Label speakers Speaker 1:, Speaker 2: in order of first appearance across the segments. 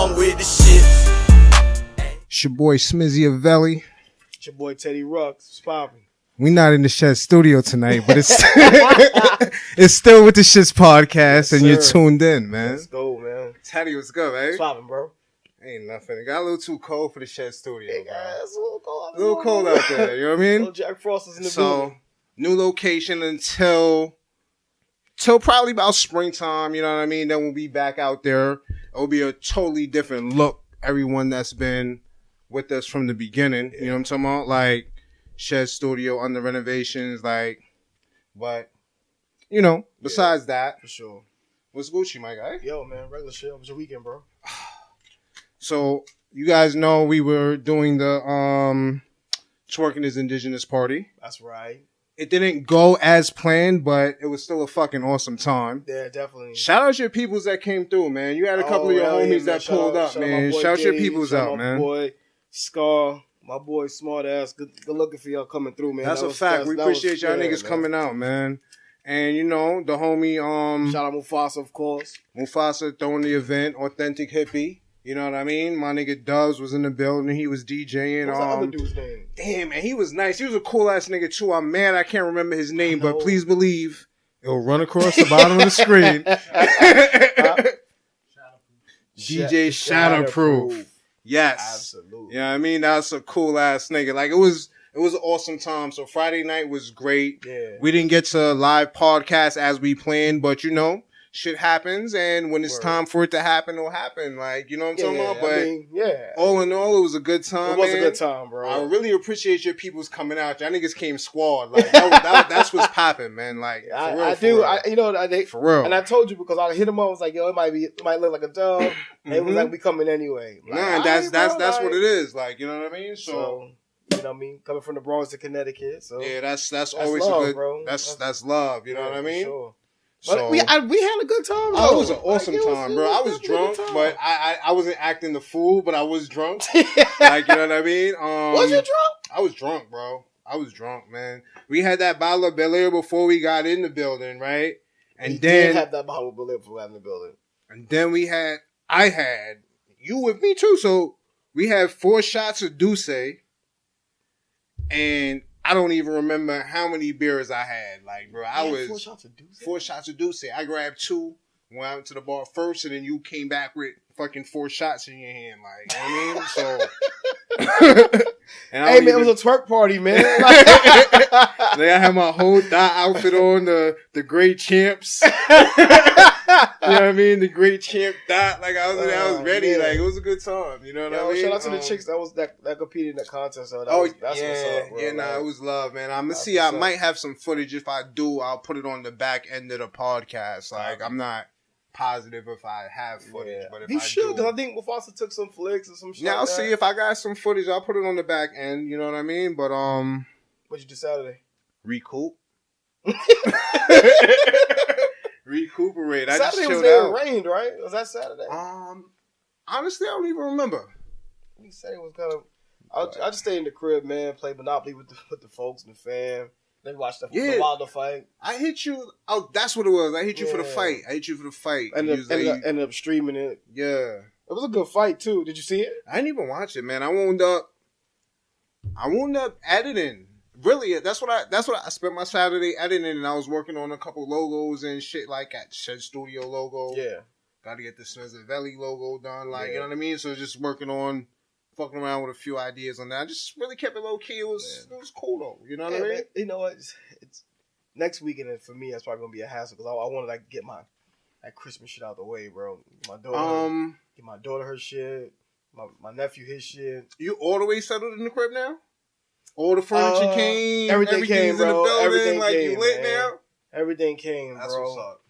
Speaker 1: I'm with the shit.
Speaker 2: It's your boy Smizzy-Teddy.
Speaker 3: It's your boy Teddy Rucks. It's popping.
Speaker 2: We not in the Shed studio tonight, but it's it's still with the Shits podcast, yes, and you're tuned in, man.
Speaker 3: Let's go, man.
Speaker 2: Teddy, what's good, man?
Speaker 3: It's popping, bro.
Speaker 2: Ain't nothing. It got a little too cold for the Shed studio.
Speaker 3: Hey, guys, it's a little cold.
Speaker 2: A little cold out there, you know what I mean?
Speaker 3: Little Jack Frost is in the building.
Speaker 2: New location until probably about springtime, you know what I mean? Then we'll be back out there. It'll be a totally different look. Everyone that's been with us from the beginning, you know what I'm talking about? Like, Shed studio under renovations, like, but, you know, besides that.
Speaker 3: For sure.
Speaker 2: What's Gucci, my guy?
Speaker 3: Yo, man, regular shit. It was your weekend, bro.
Speaker 2: So, you guys know we were doing the Twerking is Indigenous party.
Speaker 3: That's right.
Speaker 2: It didn't go as planned, but it was still a fucking awesome time.
Speaker 3: Yeah, definitely.
Speaker 2: Shout out your peoples that came through, man. You had a couple of your homies that pulled up, man. Shout your peoples out, man.
Speaker 3: My boy Scar, my boy Smart Ass. Good looking for y'all coming through, man.
Speaker 2: That's a fact. We appreciate y'all niggas coming out, man. And you know, the homie
Speaker 3: shout out Mufasa, of course.
Speaker 2: Mufasa throwing the event, Authentic Hippie. You know what I mean? My nigga Dubbz was in the building. He was DJing.
Speaker 3: What's the other dude's name?
Speaker 2: Damn, man, he was nice. He was a cool ass nigga too. I'm mad I can't remember his name, but please believe it'll run across the bottom of the screen. DJ Shatterproof. Yes.
Speaker 3: Absolutely.
Speaker 2: You know what I mean? That's a cool ass nigga. Like, it was an awesome time. So Friday night was great.
Speaker 3: Yeah.
Speaker 2: We didn't get to live podcast as we planned, but you know, shit happens, and when it's time for it to happen, it'll happen. Like, you know what I'm talking about? But all in all, it was a good time.
Speaker 3: It was a good time, bro.
Speaker 2: I really appreciate your people's coming out. Y'all niggas came squad. Like, that's what's popping, man. Like,
Speaker 3: for real. And I told you because I hit them up. I was like, yo, it might look like a dub. And it was like, we coming anyway. Like,
Speaker 2: nah, that's what it is. Like, you know what I mean? So
Speaker 3: you know what I mean? Coming from the Bronx to Connecticut. So
Speaker 2: yeah, that's always
Speaker 3: love,
Speaker 2: a good,
Speaker 3: bro.
Speaker 2: That's love. You know what I mean?
Speaker 3: Sure.
Speaker 2: So,
Speaker 3: but we had a good time.
Speaker 2: Oh, it was an awesome time, bro. I was drunk, but I wasn't acting the fool, but I was drunk. Like, you know what I mean?
Speaker 3: Was you drunk?
Speaker 2: I was drunk, bro. I was drunk, man. We had that bottle of Bel Air before we got in the building, right? And
Speaker 3: we
Speaker 2: then
Speaker 3: did have that bottle of Bel Air before we got in the building.
Speaker 2: And then I had you with me too. So we had 4 shots of Douce, and I don't even remember how many beers I had. Like, bro, I was
Speaker 3: 4 shots of Douce.
Speaker 2: 4 shots of Douce. I grabbed 2, went out to the bar first, and then you came back with fucking 4 shots in your hand. Like, you know what I mean? So,
Speaker 3: hey man, it was a twerk party, man.
Speaker 2: I had my whole dot outfit on, the great champs. You know what I mean? The great champ dot. Like, I was ready. Man. Like, it was a good time. You know what I mean?
Speaker 3: Shout out to the chicks that competed in the contest. So
Speaker 2: that's
Speaker 3: what's up, bro.
Speaker 2: It was love, man. I'm gonna see. I might have some footage. If I do, I'll put it on the back end of the podcast. Like, I'm not positive if I have footage, but if
Speaker 3: you
Speaker 2: I
Speaker 3: should,
Speaker 2: do,
Speaker 3: because I think Mufasa took some flicks or some shit.
Speaker 2: Yeah, I'll see if I got some footage. I'll put it on the back end. You know what I mean? But
Speaker 3: what'd you do Saturday?
Speaker 2: Recoup. Recuperate. I
Speaker 3: Saturday
Speaker 2: just
Speaker 3: was
Speaker 2: chilled
Speaker 3: there.
Speaker 2: out.
Speaker 3: It rained, right? Was that Saturday?
Speaker 2: Honestly, I don't even remember.
Speaker 3: He said it was kind of. I just stayed in the crib, man. Played Monopoly with the folks and the fam. Then watched the Wilder fight.
Speaker 2: I hit you. Oh, that's what it was. I hit you for the fight.
Speaker 3: Ended up streaming it.
Speaker 2: Yeah,
Speaker 3: it was a good fight too. Did you see it?
Speaker 2: I didn't even watch it, man. I wound up editing. Really, that's what I spent my Saturday editing, and I was working on a couple logos and shit, like at Shed Studio logo.
Speaker 3: Yeah.
Speaker 2: Got to get the Smizzy-Teddy logo done, like, you know what I mean? So just working on, fucking around with a few ideas on that. I just really kept it low key. It was cool though. You know what I mean?
Speaker 3: Man, you know what? It's next weekend, and for me, that's probably gonna be a hassle because I want to like get that Christmas shit out the way, bro. Get my daughter her shit. My nephew his shit.
Speaker 2: You all the way settled in the crib now? All the furniture came.
Speaker 3: Everything came, bro.
Speaker 2: In the building,
Speaker 3: everything
Speaker 2: like
Speaker 3: came,
Speaker 2: you lit
Speaker 3: man.
Speaker 2: now.
Speaker 3: Everything came,
Speaker 2: That's
Speaker 3: bro.
Speaker 2: what's up.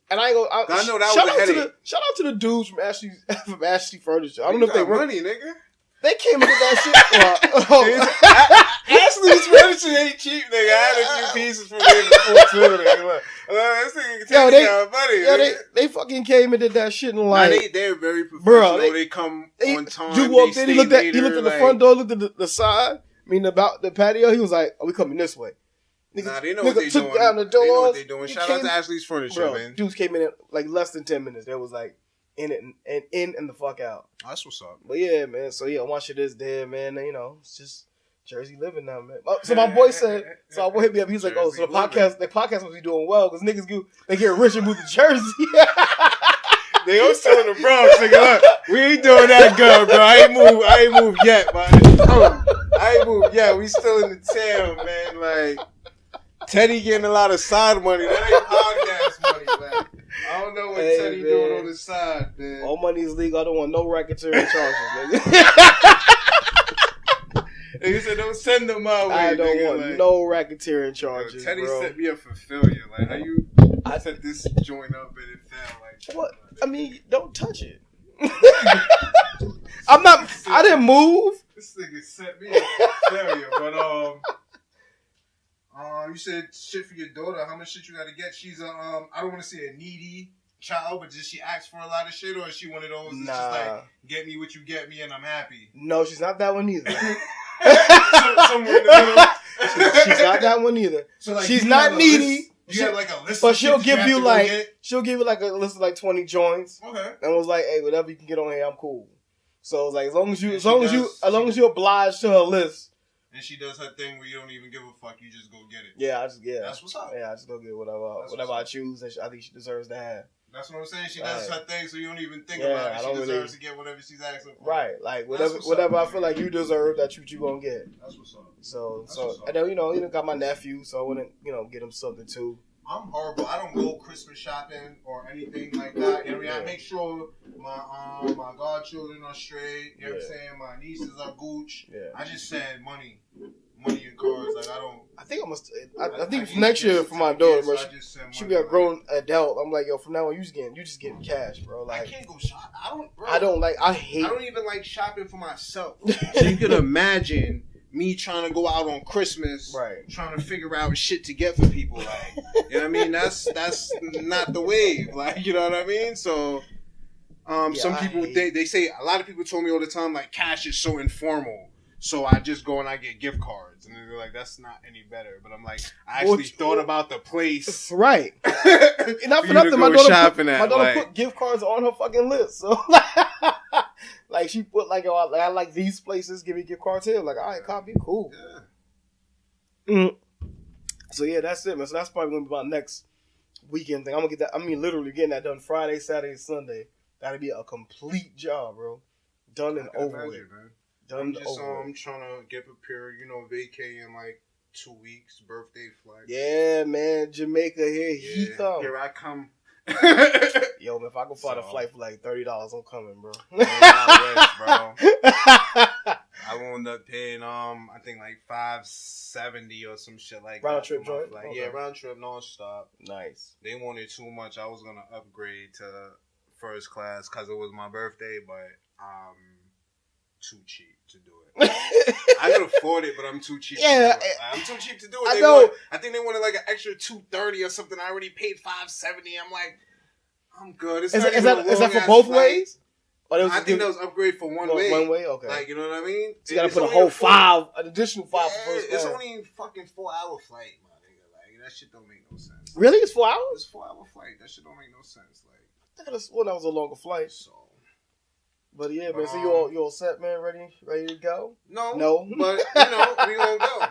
Speaker 3: And I ain't gonna.
Speaker 2: I know that was a headache.
Speaker 3: Shout out to the dudes from Ashley Furniture. I don't know if they
Speaker 2: money, nigga.
Speaker 3: They came and did that
Speaker 2: shit. Ashley's furniture ain't cheap, nigga. I had a few pieces from there before too, nigga. This nigga take money.
Speaker 3: Yo, they fucking came and did that shit and like
Speaker 2: they're very professional. Bro, they come on time.
Speaker 3: Dude walked in. He looked at the front door, looked at the side. I mean, about the patio. He was like, "Are we coming this way?"
Speaker 2: Nah, they know what they doing.
Speaker 3: Down the doors.
Speaker 2: They know what they doing. Shout out to Ashley's Furniture, man.
Speaker 3: Dudes came in like less than 10 minutes. They was like, in and the fuck out.
Speaker 2: That's what's up.
Speaker 3: But yeah, man. So yeah, my shit is dead, man. You know, it's just Jersey living now, man. So my boy said, so my boy hit me up. He's like, oh, so the podcast must be doing well because niggas they get rich and move to Jersey.
Speaker 2: They all still in the Bronx, nigga. Look, we ain't doing that good, bro. I ain't moved yet, man. I ain't moved yet. We still in the town, man. Like, Teddy getting a lot of side money. That ain't podcast money, man. I don't know what Teddy doing on the side, man.
Speaker 3: All money is legal. I don't want no racketeering charges, nigga.
Speaker 2: Nigga said, don't send them my way.
Speaker 3: I don't want
Speaker 2: like,
Speaker 3: no racketeering charges.
Speaker 2: Teddy
Speaker 3: bro.
Speaker 2: set me up for failure. Like, how you set this joint up and it fell? Like,
Speaker 3: what? I mean, don't touch it. I didn't move.
Speaker 2: This nigga set me up for failure. But you said shit for your daughter. How much shit you got to get? She's I don't want to say a needy child, but does she ask for a lot of shit, or is she one of those that's just like, get me what you get me and I'm happy?
Speaker 3: No, she's not that one either.
Speaker 2: Somewhere in the middle.
Speaker 3: She's not that one either. So, like, she's not needy.
Speaker 2: You have like a list,
Speaker 3: but she'll give you like a list of like 20 joints.
Speaker 2: Okay.
Speaker 3: And was like, hey, whatever you can get on here, I'm cool. So it's like as long as you oblige to her list.
Speaker 2: And she does her thing where you don't even give a fuck. You just go get it.
Speaker 3: Yeah,
Speaker 2: That's what's up.
Speaker 3: Yeah, I just go get whatever I choose. And I think she deserves to have.
Speaker 2: That's what I'm saying. She does her thing, so you don't even think about it. She deserves to get whatever she's asking for.
Speaker 3: Right, like whatever I feel like you deserve, that's what you gonna get.
Speaker 2: That's what's up.
Speaker 3: So and then you got my nephew, so I wouldn't get him something too.
Speaker 2: I'm horrible. I don't go Christmas shopping or anything like that. You know what I mean? I make sure my godchildren are straight. You know what I'm saying? My nieces are gooch. Yeah. I just send money in cards. Like I think next year for my daughter, bro, she'll be a grown adult. I'm like, yo, from now on, you just getting cash, bro. Like, I can't go shop. I
Speaker 3: don't
Speaker 2: even like shopping for myself. So you can imagine me trying to go out on Christmas, right? Trying to figure out shit to get for people, like, you know what I mean? That's not the wave, like, you know what I mean? So, some people they say, a lot of people told me all the time, like, cash is so informal. So I just go and I get gift cards, and they're like, "That's not any better." But I'm like, I actually thought about the place,
Speaker 3: right? Not for nothing. My daughter put gift cards on her fucking list. So, like, she put like, "Oh, I like these places. Give me gift cards here." Like, all right, copy, cool. Yeah. So yeah, that's it, man. So that's probably gonna be my next weekend thing. I'm gonna get that. I mean, literally getting that done Friday, Saturday, Sunday. That'll be a complete job, bro. Done and over with. Man.
Speaker 2: I'm just trying to get prepared, vacay in like 2 weeks, birthday flight.
Speaker 3: Yeah, man, Jamaica here, he come.
Speaker 2: Here I come.
Speaker 3: Yo, man, if I can find a flight for like $30, I'm coming, bro.
Speaker 2: I will end up paying I think like $570 or some shit like
Speaker 3: round
Speaker 2: that.
Speaker 3: Trip joint?
Speaker 2: Like, yeah, round trip non-stop.
Speaker 3: Nice.
Speaker 2: They wanted too much. I was gonna upgrade to first class because it was my birthday, but too cheap to do it. I can afford it, but I'm too cheap. Yeah, to do it. I'm too cheap to do it. I think they wanted like an extra $230 or something. I already paid $570. I'm like, I'm good. Is
Speaker 3: that for both ways?
Speaker 2: I think that was upgrade for one way.
Speaker 3: One way, okay.
Speaker 2: Like, you know what I mean?
Speaker 3: So you gotta put an additional five for first class.
Speaker 2: It's only a fucking 4-hour flight, my nigga. Like, that shit don't make no sense.
Speaker 3: Really? It's 4 hours?
Speaker 2: It's a 4-hour flight. That shit don't make no sense. Like,
Speaker 3: I thought that was a longer flight.
Speaker 2: So.
Speaker 3: But yeah, man. So you all set, man? Ready to go?
Speaker 2: No. But we gonna go.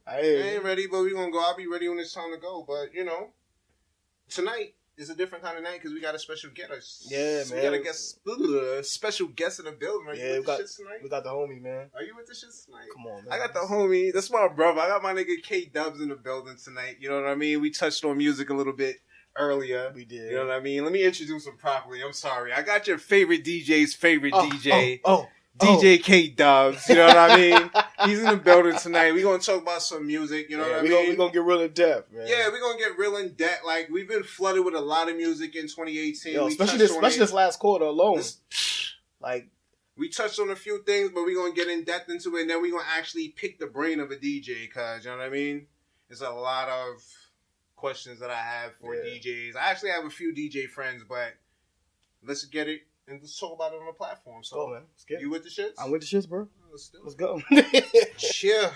Speaker 2: I ain't ready, but we gonna go. I'll be ready when it's time to go. But tonight is a different kind of night because we got a special guest.
Speaker 3: Yeah, man.
Speaker 2: We got a special guest in the building. Right?
Speaker 3: Yeah, we got the homie, man.
Speaker 2: Are you with the shit tonight?
Speaker 3: Come on, man.
Speaker 2: I got the homie. That's my brother. I got my nigga K Dubbz in the building tonight. You know what I mean? We touched on music a little bit earlier.
Speaker 3: We did.
Speaker 2: You know what I mean? Let me introduce him properly. I'm sorry. I got your favorite DJ's favorite DJ. DJ K Dubbz. You know what I mean? He's in the building tonight. We're going to talk about some music. You know what I mean?
Speaker 3: We're going to get real in depth, man.
Speaker 2: Yeah, we're going to get real in depth. Like, we've been flooded with a lot of music in 2018.
Speaker 3: Yo, especially this last quarter alone.
Speaker 2: We touched on a few things, but we're going to get in depth into it. And then we're going to actually pick the brain of a DJ. Because, you know what I mean? There's a lot of questions that I have for DJs. I actually have a few DJ friends, but let's get it and let's talk about it on the platform. So,
Speaker 3: man, let's get it.
Speaker 2: You with the shits?
Speaker 3: I'm with the shits, bro.
Speaker 2: Let's go.
Speaker 3: Yeah.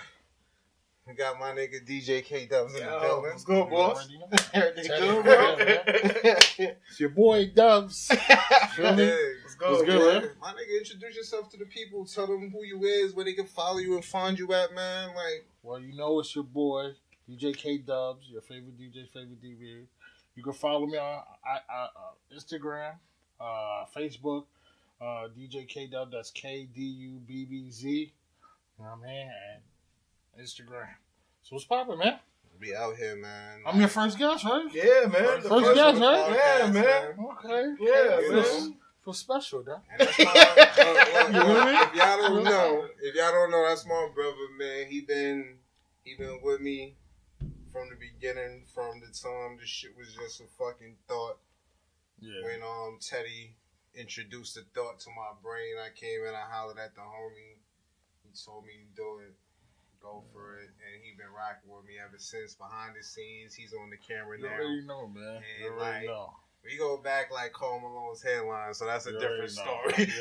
Speaker 2: We got my nigga DJ K Dubbz in the building.
Speaker 3: What's good, boss?
Speaker 1: Everything good, bro? It's your boy Dubbz.
Speaker 2: What's
Speaker 3: good,
Speaker 2: man? My nigga, introduce yourself to the people. Tell them who you is, where they can follow you and find you at, man. Like,
Speaker 1: well, you know it's your boy DJ K Dubbz, your favorite DJ, favorite DB. You can follow me on Instagram, Facebook, DJ K Dubbz. That's KDUBBZ. You know what I mean? And Instagram. So what's poppin', man?
Speaker 2: we out here, man.
Speaker 1: I'm your first guest, right?
Speaker 3: Yeah, man.
Speaker 1: First guest, right?
Speaker 3: Yeah, man.
Speaker 1: Okay.
Speaker 3: Yeah, man.
Speaker 1: Feel special, though.
Speaker 2: And that's my, if y'all don't know, that's my brother, man. He been with me from the beginning, from the time the shit was just a fucking thought.
Speaker 1: Yeah.
Speaker 2: When Teddy introduced the thought to my brain, I came in, I hollered at the homie. He told me to do it, go for it, and he been rocking with me ever since. Behind the scenes, he's on the camera now.
Speaker 1: You already know, man.
Speaker 2: And we go back like Cole Malone's headline, so that's a different story.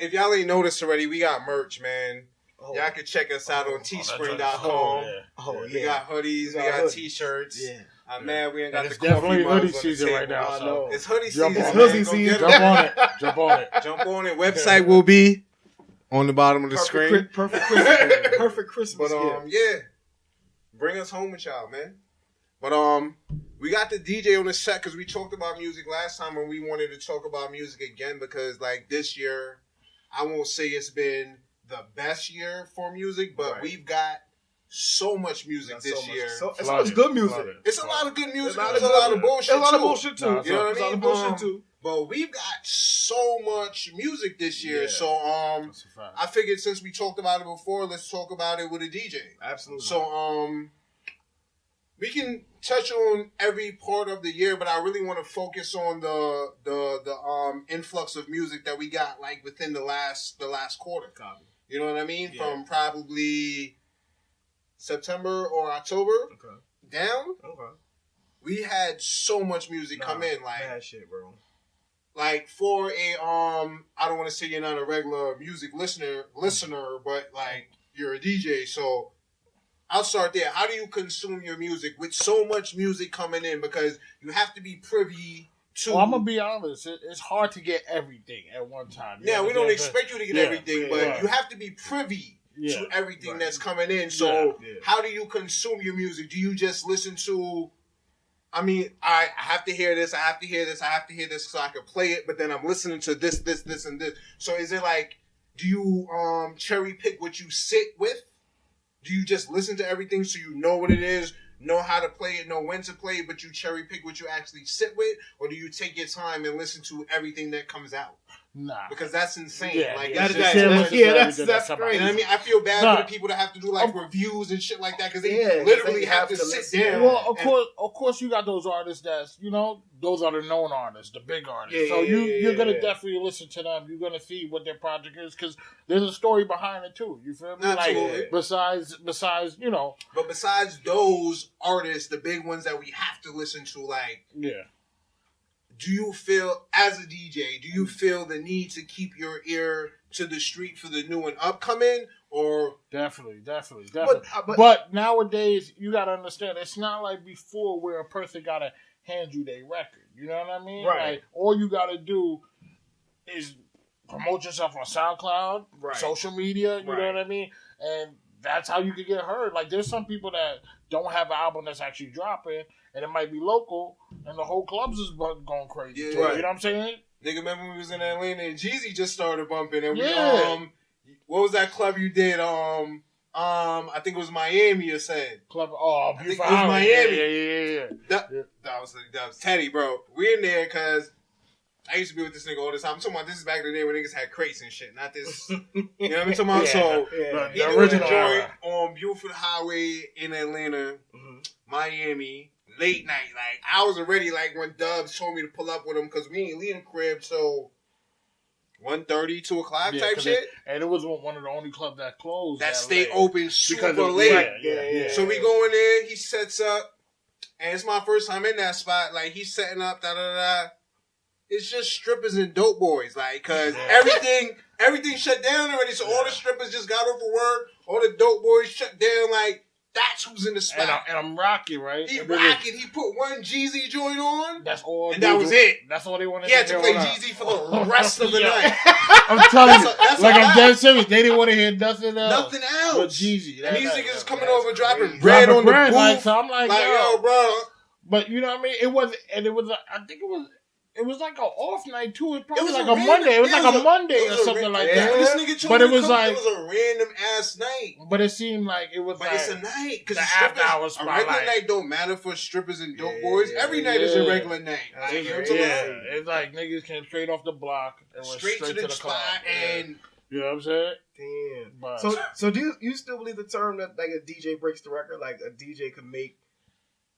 Speaker 2: If y'all ain't noticed already, we got merch, man. Y'all can check us out on teespring.com. We got hoodies, we got t-shirts. Yeah. Man, we ain't got the
Speaker 1: definitely
Speaker 2: coffee
Speaker 1: hoodie season right now. So.
Speaker 2: It's hoodie season.
Speaker 1: Jump on it. Jump on it.
Speaker 2: Website will be on the bottom of the screen.
Speaker 3: Perfect Christmas. Perfect Christmas.
Speaker 2: But yeah, bring us home with y'all, man. But we got the DJ on the set because we talked about music last time, and we wanted to talk about music again because like this year, I won't say it's been the best year for music, but we've got so much music this year.
Speaker 3: It's much good music.
Speaker 2: It's a lot of good music. There's a lot of bullshit.
Speaker 3: There's a lot of bullshit too.
Speaker 2: You know what I mean?
Speaker 3: A lot of bullshit too.
Speaker 2: But we've got so much music this year. Yeah. So I figured since we talked about it before, let's talk about it with a DJ.
Speaker 3: Absolutely.
Speaker 2: So we can touch on every part of the year, but I really want to focus on the influx of music that we got like within the last quarter.
Speaker 3: Copy.
Speaker 2: You know what I mean?
Speaker 3: Yeah.
Speaker 2: From probably September or October down. Okay. We had so much music come in, like
Speaker 3: bad shit, bro.
Speaker 2: Like for a I don't want to say you're not a regular music listener, but like you're a DJ, so I'll start there. How do you consume your music with so much music coming in? Because you have to be privy to.
Speaker 1: Well, I'm gonna be honest. It's hard to get everything at one time.
Speaker 2: Yeah, we don't expect you to get everything, but you have to be privy to everything that's coming in. So how do you consume your music? Do you just listen to? I mean, I have to hear this. I have to hear this. I have to hear this so I can play it. But then I'm listening to this, and this. So is it like? Do you cherry pick what you sit with? Do you just listen to everything so you know what it is, know how to play it, know when to play it, but you cherry pick what you actually sit with? Or do you take your time and listen to everything that comes out?
Speaker 1: Nah.
Speaker 2: Because that's insane.
Speaker 1: Yeah,
Speaker 2: like
Speaker 1: that's
Speaker 2: crazy.
Speaker 3: That's
Speaker 2: You know what I mean? I feel bad for the people that have to do like reviews and shit like that because they literally have to sit down.
Speaker 1: Well, of course, you got those artists that's, those are the known artists, the big artists. You're going to definitely listen to them. You're going to see what their project is because there's a story behind it too. You feel me?
Speaker 2: Absolutely.
Speaker 1: Like, besides,
Speaker 2: But besides those artists, the big ones that we have to listen to, like...
Speaker 1: Yeah.
Speaker 2: Do you feel, as a DJ, do you feel the need to keep your ear to the street for the new and upcoming? Or
Speaker 1: Definitely. But nowadays, you got to understand, it's not like before where a person got to hand you their record. You know what I mean?
Speaker 3: Right.
Speaker 1: Like, all you got to do is promote yourself on SoundCloud, social media, you know what I mean? And that's how you can get heard. Like, there's some people that don't have an album that's actually dropping, and it might be local, and the whole clubs is going crazy.
Speaker 2: Yeah,
Speaker 1: you know what I'm saying?
Speaker 2: Nigga, remember when we was in Atlanta and Jeezy just started bumping, and we what was that club you did? I think it was Miami. You said
Speaker 1: club.
Speaker 2: I think it was Miami.
Speaker 1: Yeah.
Speaker 2: That was Teddy, bro. We in there because I used to be with this nigga all the time. I'm talking about this is back in the day when niggas had crates and shit, not this. You know what I'm talking about? He doing a joint on Buford Highway in Atlanta, Miami, late night. Like I was already like when Dubbz told me to pull up with him because we ain't leaving crib till 1:30, 2 o'clock type shit.
Speaker 1: And it was one of the only clubs that closed.
Speaker 2: That stayed open super late. Yeah. So we go in there, he sets up, and it's my first time in that spot. Like he's setting up, It's just strippers and dope boys, like, cause everything shut down already. So all the strippers just got off of work. all the dope boys shut down. Like, that's who's in the spot.
Speaker 1: And I'm rocking, right?
Speaker 2: He rocking. He put one Jeezy joint on.
Speaker 1: That's all.
Speaker 2: And that was it.
Speaker 1: That's all they wanted.
Speaker 2: He had to play Jeezy for the rest of the night.
Speaker 1: I'm telling you, I'm dead serious. They didn't want to hear nothing else.
Speaker 2: Nothing else.
Speaker 1: But Jeezy.
Speaker 2: And these niggas is coming over dropping bread on the booth.
Speaker 1: Like, so I'm like,
Speaker 2: yo, bro.
Speaker 1: But you know what I mean? It wasn't, and it was. I think it was like an off night too. It probably
Speaker 2: was
Speaker 1: like
Speaker 2: a
Speaker 1: a
Speaker 2: random,
Speaker 1: Monday. It was like a Monday or something like that.
Speaker 2: This nigga
Speaker 1: but it was like
Speaker 2: it was a random ass night.
Speaker 1: But it seemed like it was.
Speaker 2: But
Speaker 1: like
Speaker 2: it's a night because
Speaker 1: the after hours.
Speaker 2: A regular night don't matter for strippers and dope boys. Every night is a regular night.
Speaker 1: It's like niggas came straight off the block and went straight to the
Speaker 2: spot and
Speaker 1: you know what I'm saying?
Speaker 3: Damn.
Speaker 1: But,
Speaker 3: so do you still believe the term that like a DJ breaks the record? Like a DJ could make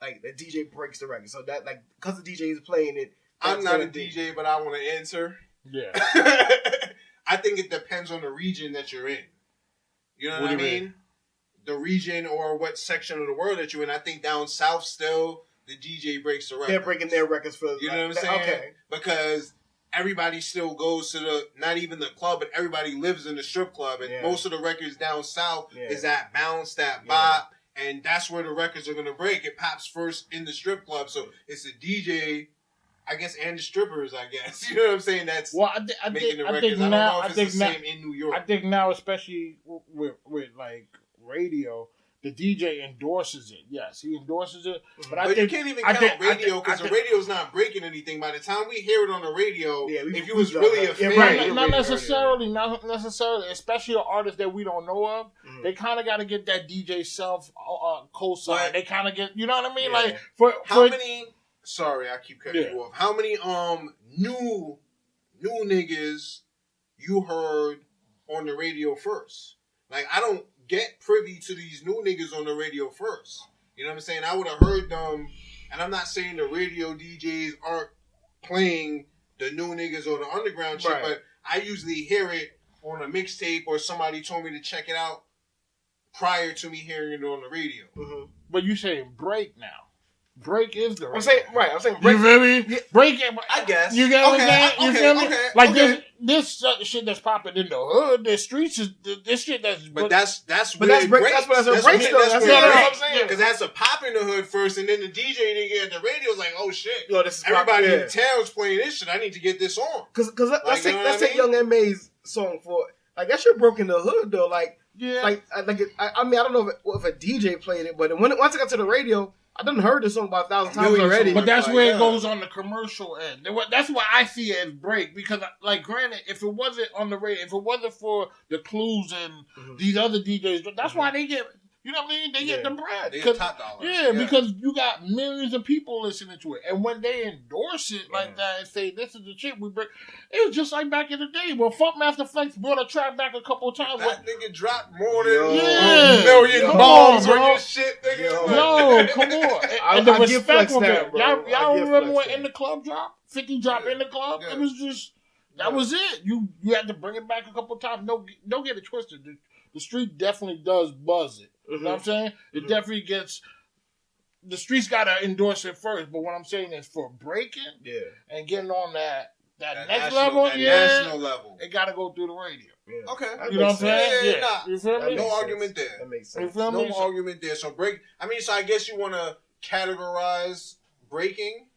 Speaker 3: like a DJ breaks the record. So that like because the DJ is playing it.
Speaker 2: I'm not a DJ, but I want to answer.
Speaker 1: Yeah.
Speaker 2: I think it depends on the region that you're in. You know what I mean? The region or what section of the world that you're in. I think down south still, the DJ breaks the record.
Speaker 3: They're breaking their records for
Speaker 2: you know what I'm saying?
Speaker 3: Okay.
Speaker 2: Because everybody still goes to the, not even the club, but everybody lives in the strip club. And most of the records down south is that bounce, that bop. And that's where the records are going to break. It pops first in the strip club. So it's the DJ... I guess, and the strippers, I guess. You know what I'm saying? That's making the records. I don't know if it's the same in New York.
Speaker 1: I think now, especially with like radio, the DJ endorses it. Yes, he endorses it. But I think
Speaker 2: you can't even count radio because the radio's not breaking anything. By the time we hear it on the radio, if you was really a fan,
Speaker 1: not necessarily, especially an artist that we don't know of, they kind of got to get that DJ self cosign. They kind of get, you know what I mean? Like
Speaker 2: how many? Sorry, I keep cutting you off. How many new niggas you heard on the radio first? Like, I don't get privy to these new niggas on the radio first. You know what I'm saying? I would have heard them, and I'm not saying the radio DJs aren't playing the new niggas or the underground shit, but I usually hear it on a mixtape or somebody told me to check it out prior to me hearing it on the radio.
Speaker 1: But you saying break now. Break is the
Speaker 3: I'm saying break.
Speaker 1: You feel me? Break it.
Speaker 2: I guess.
Speaker 1: You get what I'm saying? You feel me? Like this shit that's popping in the hood, the streets is this shit that's.
Speaker 2: But that's what I'm saying. Because that's a pop in the hood first, and then the DJ nigga at the radio is like, oh shit,
Speaker 3: yo, this is
Speaker 2: everybody in town's playing this shit. I need to get this on.
Speaker 3: Because let's take Young M.A.'s song for like that shit broke in the hood though. Like I mean I don't know if a DJ played it, but once I got to the radio. I done heard this song about 1,000 times already.
Speaker 1: But that's where it goes on the commercial end. That's why I see it as break. Because, like, granted, if it wasn't on the radio, if it wasn't for the Clues and these other DJs, that's why they get, you know what I mean? They get the bread.
Speaker 2: They get top dollar.
Speaker 1: Yeah, because you got millions of people listening to it. And when they endorse it like that and say, this is the shit we break, it was just like back in the day when Funkmaster Flex brought a track back a couple of times.
Speaker 2: That nigga dropped more than a million bombs on your shit, nigga.
Speaker 1: Yo, come on. And the respect of it. Y'all remember when In the Club dropped? 50 dropped In the Club? It was just, that was it. You had to bring it back a couple of times. Don't get it twisted. The street definitely does buzz it. You know what I'm saying? It definitely gets... The streets got to endorse it first. But what I'm saying is for breaking and getting on that next level,
Speaker 2: national level,
Speaker 1: it got to go through the radio.
Speaker 2: Yeah. Okay.
Speaker 1: You know what I'm saying?
Speaker 2: Yeah.
Speaker 1: You feel me?
Speaker 2: No argument there.
Speaker 3: That makes sense.
Speaker 1: You feel me?
Speaker 2: No argument there. So so I guess you want to categorize breaking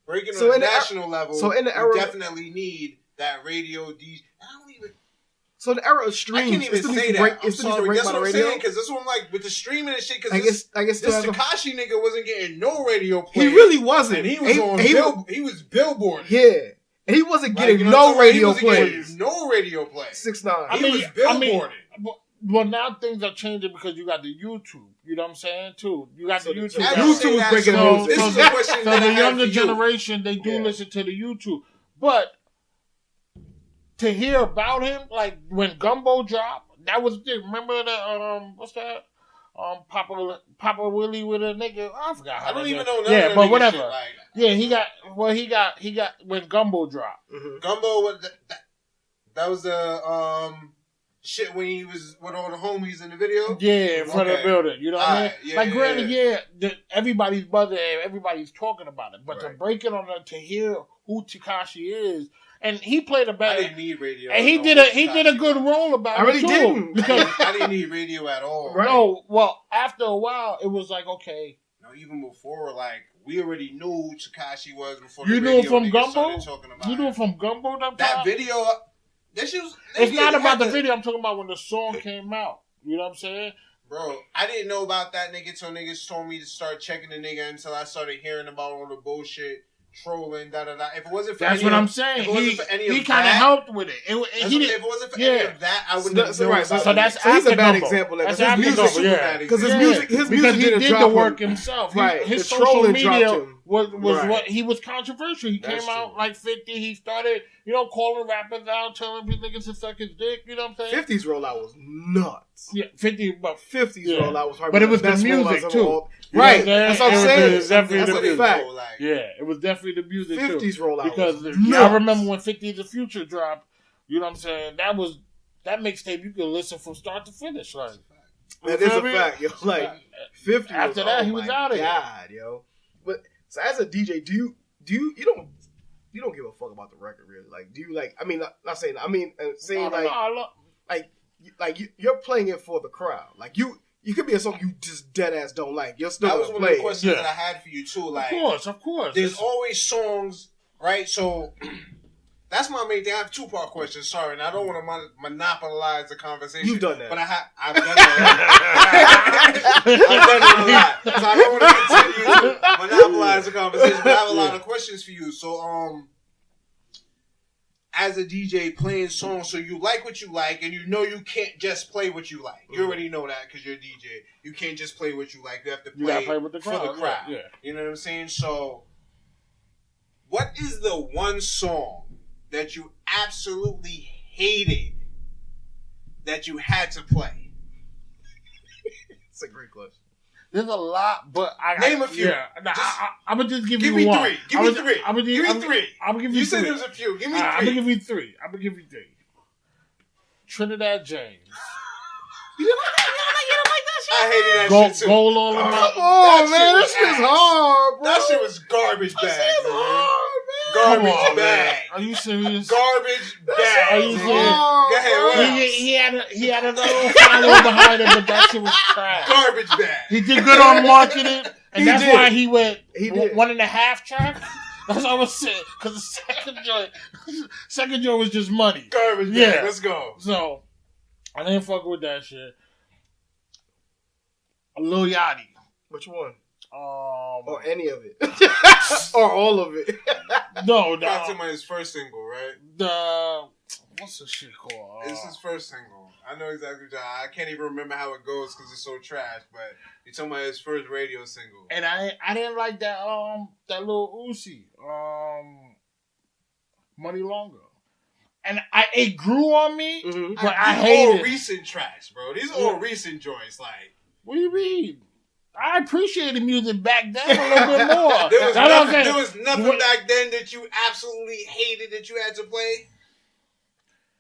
Speaker 2: on a national level.
Speaker 3: So in the era,
Speaker 2: you definitely need that radio DJ. I don't even...
Speaker 3: So the era of streams,
Speaker 2: I can't even say that. I'm sorry. That's what I'm
Speaker 3: radio.
Speaker 2: saying, because that's what I'm like, with the streaming and shit, because
Speaker 3: I guess
Speaker 2: this Tekashi nigga wasn't getting no radio play.
Speaker 3: He really wasn't.
Speaker 2: And he was billboard.
Speaker 3: Yeah. And he wasn't getting no radio play.
Speaker 2: No radio play.
Speaker 3: 6ix9ine.
Speaker 2: He was billboarded.
Speaker 1: Well, now things are changing because you got the YouTube. You know what I'm saying, too? You got the YouTube.
Speaker 3: YouTube is breaking the music.
Speaker 2: This is a question
Speaker 1: so the younger generation, they do listen to the YouTube. But to hear about him, like when Gumbo dropped, that was the remember the what's that? Papa Willie with a nigga. I forgot.
Speaker 2: I don't even know.
Speaker 1: Yeah, but whatever. Shit, like, he got when Gumbo dropped.
Speaker 2: Gumbo was that was the shit when he was with all the homies in the video?
Speaker 1: Yeah, in front of the building. You know what I mean?
Speaker 2: Yeah,
Speaker 1: like, granted, everybody's buzzing, everybody's talking about it. But to break it on to hear who Tekashi is, and he played a bad.
Speaker 2: I didn't need radio.
Speaker 1: And he did a good role about it. I really didn't.
Speaker 2: Because I didn't need radio at all.
Speaker 1: Right. No, well, after a while, it was like, okay.
Speaker 2: No, even before, like, we already knew who Tekashi was before
Speaker 1: you knew it from Gumbo? You knew it from Gumbo?
Speaker 2: That video...
Speaker 1: It's not about the video. I'm talking about when the song came out. You know what I'm saying?
Speaker 2: Bro, I didn't know about that nigga till niggas told me to start checking the nigga until I started hearing about all the bullshit, trolling, da-da-da. If it wasn't for
Speaker 1: That's what I'm saying. He kind of helped with it. If it wasn't for any of that, I wouldn't have known. So
Speaker 3: he's a bad example. Because his music, because his music
Speaker 1: he did the work himself.
Speaker 3: Right.
Speaker 1: His social media was what he was controversial. He came out like 50. He started, calling rappers out, telling people niggas to suck his dick. You know what I'm saying?
Speaker 3: 50's rollout was nuts.
Speaker 1: Yeah, 50's
Speaker 3: rollout was hard.
Speaker 1: But it was the music too.
Speaker 3: Right. That's what I'm saying.
Speaker 1: It was definitely the music.
Speaker 3: Fact.
Speaker 1: Yeah, it was definitely the music
Speaker 3: 50's
Speaker 1: too.
Speaker 3: rollout.
Speaker 1: Because I remember when 50 The Future dropped. You know what I'm saying? That mixtape you could listen from start to finish. Like,
Speaker 3: that is a fact, yo. Like 50.
Speaker 1: After that, he was out of here.
Speaker 3: God, yo. But so as a DJ, you don't give a fuck about the record, really? Like, do you like? I mean, not saying. I mean, saying you're playing it for the crowd. Like you could be a song you just dead ass don't like. You're still
Speaker 2: that was one of the questions
Speaker 1: that
Speaker 2: I had for you too. Like,
Speaker 1: of course.
Speaker 2: There's always songs, right? So. That's my main thing. I have 2-part questions. Sorry, and I don't want to monopolize the conversation.
Speaker 3: You've done that.
Speaker 2: But I've done that. I've done it a lot. So I don't want to continue to monopolize the conversation. But I have a lot of questions for you. So, as a DJ playing songs, so you like what you like, and you know you can't just play what you like. You already know that because you're a DJ. You can't just play what you like. You have to play
Speaker 1: with the crowd.
Speaker 2: For the crowd.
Speaker 1: Yeah.
Speaker 2: You know what I'm saying? So, what is the one song that you absolutely hated that you had to play?
Speaker 3: It's a great question.
Speaker 1: There's a lot, but
Speaker 2: name a few.
Speaker 1: Yeah, I'm gonna just give you
Speaker 2: me
Speaker 1: one.
Speaker 2: 3. Give me 3.
Speaker 1: I'm gonna give you 3. I'm gonna give you 3.
Speaker 2: You said there was a few. Give me 3.
Speaker 1: I'm gonna give you 3. I'm gonna give you 3. Trinidad James.
Speaker 3: You don't like that shit?
Speaker 2: I hated that shit too.
Speaker 1: Goal all in my.
Speaker 3: Oh man, that shit's hard, bro.
Speaker 2: That shit was garbage bag.
Speaker 3: That shit's hard, man.
Speaker 2: Garbage bag.
Speaker 1: Are you serious?
Speaker 2: Garbage bag.
Speaker 1: Are you serious?
Speaker 2: Go ahead. What
Speaker 1: else? He had another little follower behind him, but that shit was trash.
Speaker 2: Garbage bag.
Speaker 1: He did good on marketing, and that's why he went
Speaker 3: He did.
Speaker 1: 1.5 track. That's what I was saying. Because the second joint was just money.
Speaker 2: Garbage bag. Yeah. Let's go.
Speaker 1: So I didn't fuck with that shit. Lil Yachty.
Speaker 3: Which one?
Speaker 1: Or
Speaker 3: any of it. Or all of it.
Speaker 2: No. Talking about his first single, right?
Speaker 1: What's the shit called?
Speaker 2: It's his first single. I know exactly what I can't even remember how it goes because it's so trash, but you're talking about his first radio single.
Speaker 1: And I didn't like that little Uzi. Money Longer. And it grew on me, but I hated it.
Speaker 2: All recent tracks, bro. These are all recent joints, like.
Speaker 1: What do you mean? I appreciated music back then a little bit more.
Speaker 2: There was nothing back then that you absolutely hated that you had to play?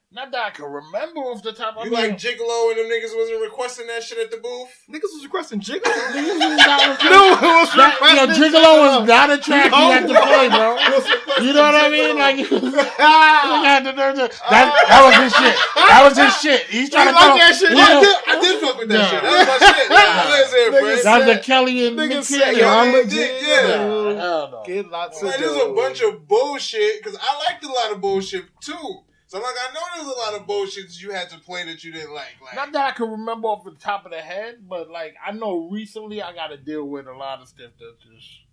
Speaker 1: Not that I can remember off the top of my
Speaker 2: You
Speaker 1: head.
Speaker 2: like Gigolo and them niggas wasn't requesting that shit at the booth?
Speaker 3: Niggas was requesting Gigolo?
Speaker 1: Gigolo was not a track you had to play, bro. You know what I mean? Like, that was his shit. That was his shit. He's trying to
Speaker 3: like that shit.
Speaker 2: I did fuck with that shit. That was my shit.
Speaker 1: That's the Kelly and
Speaker 3: niggas
Speaker 1: say,
Speaker 3: I'm
Speaker 2: legit,
Speaker 3: Get lots of
Speaker 2: there's a bunch of bullshit, because I liked a lot of bullshit, too. So, like, I know there's a lot of bullshit you had to play that you didn't like.
Speaker 1: Not that I can remember off the top of the head, but, like, I know recently I got to deal with a lot of stuff that's just...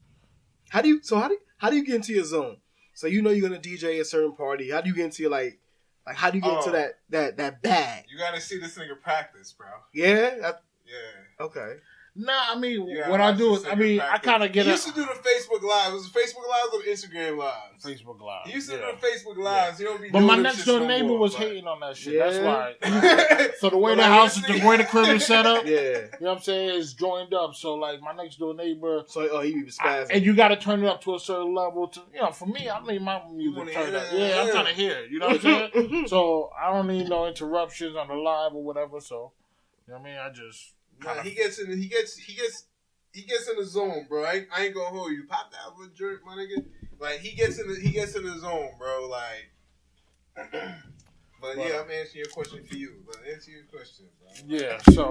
Speaker 3: How do you get into your zone? So, you know you're going to DJ a certain party. How do you get into, like how do you get into that bag?
Speaker 2: You got to see this nigga practice, bro.
Speaker 3: Yeah?
Speaker 2: Yeah.
Speaker 3: Okay.
Speaker 1: Nah, I mean, what I do is, I kind of get.
Speaker 2: You used to do the Facebook Live. Was it Facebook Lives or Instagram Lives?
Speaker 1: Facebook Live.
Speaker 2: You used to do the Facebook Lives. You don't be.
Speaker 1: But
Speaker 2: doing
Speaker 1: my next door neighbor was hating on that shit. That's why. So the way the house, the way the crib is set up, you know what I'm saying, is joined up. So like my next door neighbor,
Speaker 3: he be spazzing,
Speaker 1: and you got to turn it up to a certain level. To for me, I need my music turned up. Yeah, I'm trying to hear it. You know what I'm saying? So I don't need no interruptions on the live or whatever. So you know what I mean? I just
Speaker 2: he gets in the zone, bro. I ain't gonna hold you. Pop that with jerk, my nigga. Like he gets in the zone, bro. Like, but yeah, I'm answering your question for you. But answer your question, bro.
Speaker 1: Yeah. So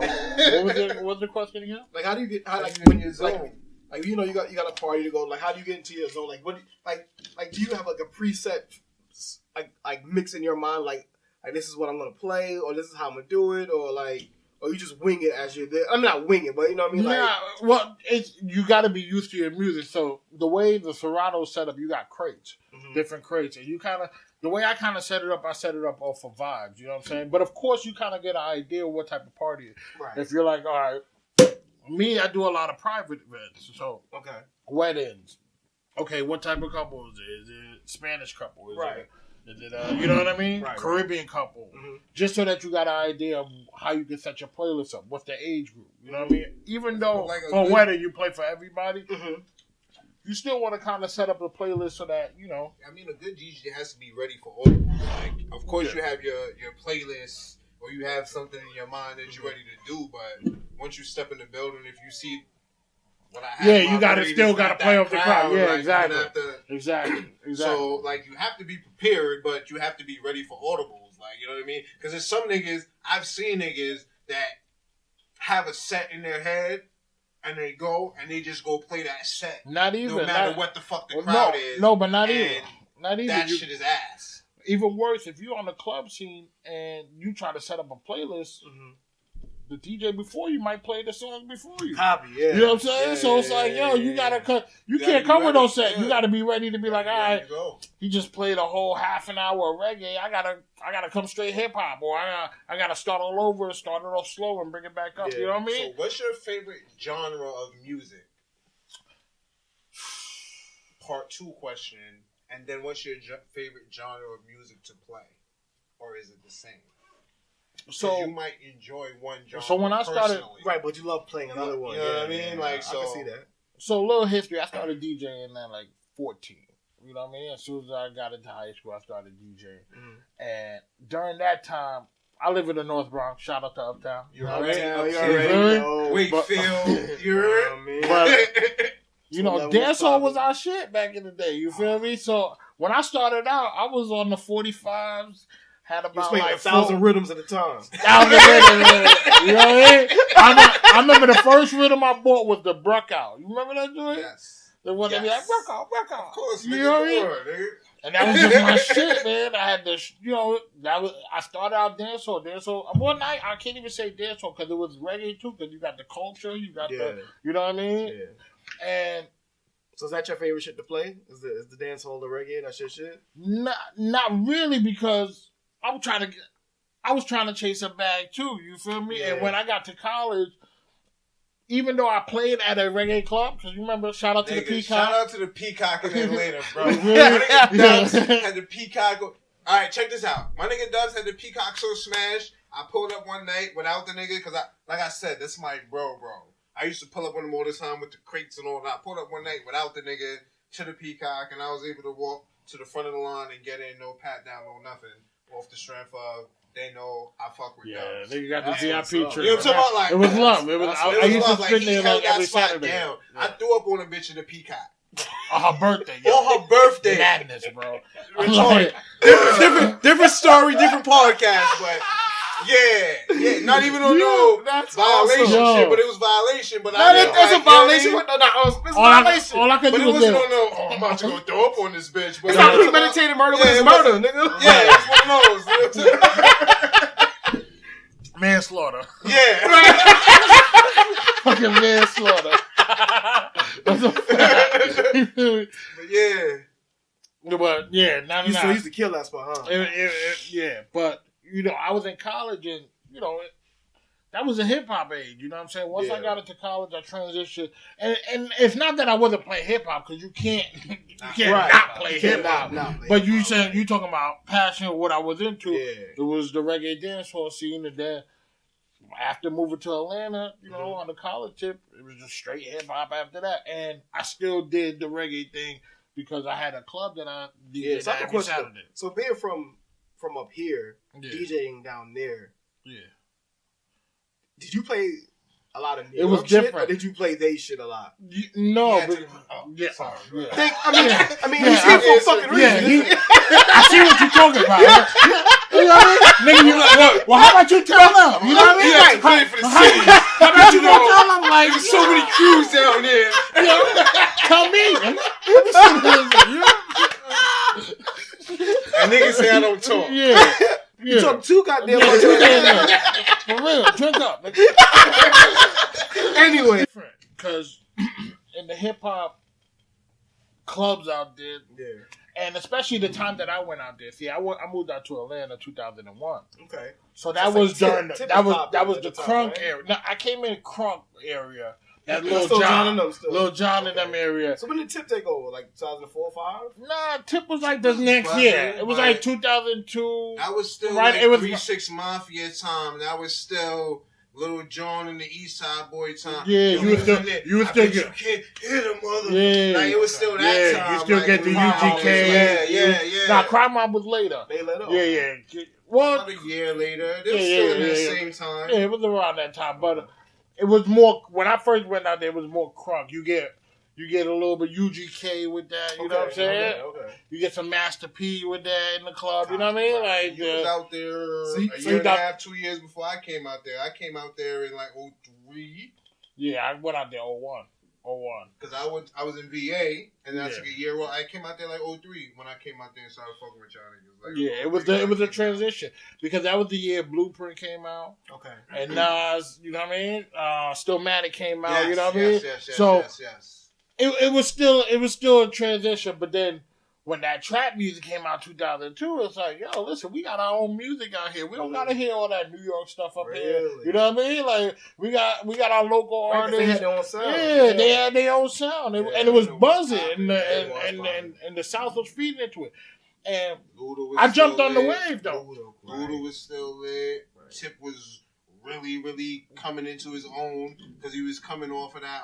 Speaker 1: what was the question again?
Speaker 3: Like, how do you get when you're zone? Like you got a party to go. Like, how do you get into your zone? Like, what? Like do you have like a preset like mix in your mind? Like this is what I'm gonna play, or this is how I'm gonna do it, or like. Or you just wing it as you're there. I'm not wing it, but you know what I mean?
Speaker 1: You got to be used to your music. So the way the Serato's set up, you got crates, different crates. And you the way I kind of set it up, I set it up off of vibes. You know what I'm saying? But of course, you kind of get an idea of what type of party it is. Right. If you're like, all right, me, I do a lot of private events. So, weddings. Okay, what type of couple is it? Is it Spanish couple? Is it you know what I mean? Right, Caribbean couple. Just so that you got an idea of how you can set your playlist up. What's the age group? You know what I mean? Even though for wedding you play for everybody, you still want to kind of set up a playlist so that,
Speaker 2: I mean, a good DJ has to be ready for all. Like, of course you have your playlist or you have something in your mind that you're ready to do, but once you step in the building, if you see what I have,
Speaker 1: you still got to play off the crowd. Yeah, exactly.
Speaker 2: So, like, you have to be prepared, but you have to be ready for audibles. Like, you know what I mean? Because there's some niggas, I've seen niggas that have a set in their head, and they go, and they just go play that set.
Speaker 1: Not even.
Speaker 2: No matter what the fuck the crowd is.
Speaker 1: No, but not even. Not even.
Speaker 2: That shit is ass.
Speaker 1: Even worse, if you're on the club scene, and you try to set up a playlist, the DJ before you might play the songs before you.
Speaker 3: Copy,
Speaker 1: You know what I'm saying? Yeah, so it's like, you gotta cut. You can't come with no set. You gotta be ready to be like, all right, he just played a whole half an hour of reggae. I gotta come straight hip hop, or I gotta start all over, start it off slow and bring it back up. You know what I mean?
Speaker 2: So, what's your favorite genre of music? Part 2 question, and then what's your favorite genre of music to play, or is it the same? So you might enjoy one genre.
Speaker 1: So when I started,
Speaker 3: but you love playing another one.
Speaker 2: You know what I mean? Like,
Speaker 3: I can see that.
Speaker 1: So a little history. I started DJing at like 14. You know what I mean? As soon as I got into high school, I started DJing, and during that time, I live in the North Bronx. Shout out to Uptown.
Speaker 3: You already know.
Speaker 2: Wakefield. You're
Speaker 1: but dancehall was our shit back in the day. You feel me? So when I started out, I was on the 45s. Had about like
Speaker 3: 1,000 rhythms at a time.
Speaker 1: 1,000 rhythms. You know what I mean? I remember the first rhythm I bought was the Bruckout. You remember that joint?
Speaker 2: Yes.
Speaker 1: The one that be like, Bruckout.
Speaker 2: Of course,
Speaker 1: you know what I mean? And that was just my shit, man. I had this, I started out dancehall. One night, I can't even say dancehall because it was reggae too, because you got the culture, you got the, you know what I mean?
Speaker 3: Yeah.
Speaker 1: And
Speaker 3: so is that your favorite shit to play? Is the dancehall, the reggae, that's your shit?
Speaker 1: Not really, because I was trying to chase a bag too, you feel me? Yeah. And when I got to college, even though I played at a reggae club, because you remember, shout out to the Peacock.
Speaker 2: Shout out to the Peacock in Atlanta, bro. My nigga Dubbz had the Peacock. All right, check this out. My nigga Dubbz had the Peacock so smashed. I pulled up one night without the nigga, because like I said, this is my bro. I used to pull up on him all the time with the crates and all that. I pulled up one night without the nigga to the Peacock, and I was able to walk to the front of the line and get in, no pat down, no nothing. Off the strength of they know I fuck with Dubbz.
Speaker 1: They got the VIP treatment.
Speaker 2: You know what I'm talking about? Like,
Speaker 1: it was love. I used to spend there like every Saturday.
Speaker 2: Down. Yeah. I threw up on a bitch in the Peacock.
Speaker 1: On her birthday.
Speaker 2: On her birthday.
Speaker 1: Madness, bro.
Speaker 2: Different story, different podcast, but yeah. Not even on violation shit, but it was violation. But
Speaker 3: that's a violation. It's violation.
Speaker 1: All I could do was
Speaker 2: it wasn't I'm about to go throw up on this bitch. But
Speaker 3: it's not premeditated murder, but it's murder, nigga.
Speaker 2: Yeah, it's one of those.
Speaker 1: Manslaughter.
Speaker 2: Yeah.
Speaker 1: Fucking manslaughter. That's a fact.
Speaker 2: But yeah.
Speaker 1: But yeah,
Speaker 3: you used to kill that spot, huh?
Speaker 1: Yeah, but I was in college, and that was a hip hop age. You know what I'm saying? Once I got into college, I transitioned, and it's not that I wasn't playing hip hop because you can't not play hip hop. But you said you talking about passion, what I was into. Yeah. It was the reggae dancehall scene, and then after moving to Atlanta, you know, on the college tip, it was just straight hip hop after that, and I still did the reggae thing because I had a club that I DJed every Saturday.
Speaker 3: So being from up here, DJing down there, did you play a lot of New York shit, or did you play they shit a lot?
Speaker 1: No, but
Speaker 3: sorry. Yeah. I mean, he's here for fucking reason.
Speaker 1: I see what you're talking about. You know what I mean? Nigga, you like, well, how about you tell them? You know what I mean?
Speaker 2: Right. Playing for the city.
Speaker 1: How about you go tell them? Like,
Speaker 2: there's so many crews down there.
Speaker 1: You know, tell me.
Speaker 2: And niggas say I don't talk.
Speaker 1: Yeah.
Speaker 3: You talk too goddamn much.
Speaker 1: For real, drink up.
Speaker 3: Anyway,
Speaker 1: because in the hip hop clubs out there, and especially the time that I went out there. See, I moved out to Atlanta 2001.
Speaker 3: Okay,
Speaker 1: so that was during that was the crunk era. No, I came in crunk area. That Lil Jon and them area.
Speaker 3: So when did Tip take over? Like 2004, 5?
Speaker 1: Nah, Tip was like this next year. It was like 2002.
Speaker 2: That was still right. Like 3-6 Mafia time. That was still Lil Jon and the East Side Boy time.
Speaker 1: Yeah, you was still get.
Speaker 2: You can't hit a mother.
Speaker 1: Yeah,
Speaker 2: like, it was still that time.
Speaker 1: You still
Speaker 2: like,
Speaker 1: get the UGK.
Speaker 2: Yeah.
Speaker 1: Nah, Crime Mob was later.
Speaker 3: They let up.
Speaker 1: Yeah. Well,
Speaker 2: about a year later. They were still in the same time.
Speaker 1: Yeah, it was around that time, but. It was more when I first went out there. It was more crunk. You get a little bit UGK with that. You know what I'm saying? Okay. You get some Master P with that in the club. You know what I mean? Like
Speaker 2: he was out there a year and a half, 2 years before I came out there. I came out there in like 03.
Speaker 1: Yeah, I went out there 01.
Speaker 2: Because I was in VA, and I took a year. Well, I came out there like 03 when I came out there and started fucking with y'all niggas. Like,
Speaker 1: it was a transition because that was the year Blueprint came out.
Speaker 3: Okay.
Speaker 1: And Nas, you know what I mean? Stillmatic came out. You know what I mean? Yes. It was still a transition, but then. When that trap music came out 2002, it's like, yo, listen, we got our own music out here. We don't gotta hear all that New York stuff up here. You know what I mean? Like we got our local artists.
Speaker 3: They had their own sound.
Speaker 1: Yeah, they had their own sound, and it was buzzing, and the South was feeding into it. And I jumped on the wave though.
Speaker 2: Luda was still lit. Tip was really, really coming into his own because he was coming off of that.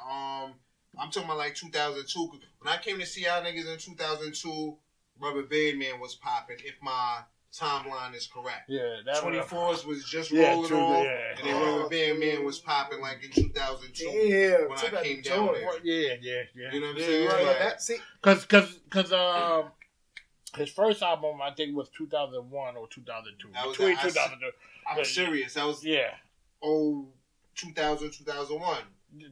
Speaker 2: I'm talking about like 2002. When I came to see y'all niggas in 2002, Rubber Band Man was popping, if my timeline is correct.
Speaker 1: Yeah,
Speaker 2: 24s was just rolling on, and then Rubber Band Man was popping like in 2002 when I came down there.
Speaker 1: Yeah.
Speaker 2: You know what I'm saying?
Speaker 1: Because his first album, I think, was 2001 or 2002. Between 2002.
Speaker 2: I'm serious. That was 2000, 2001.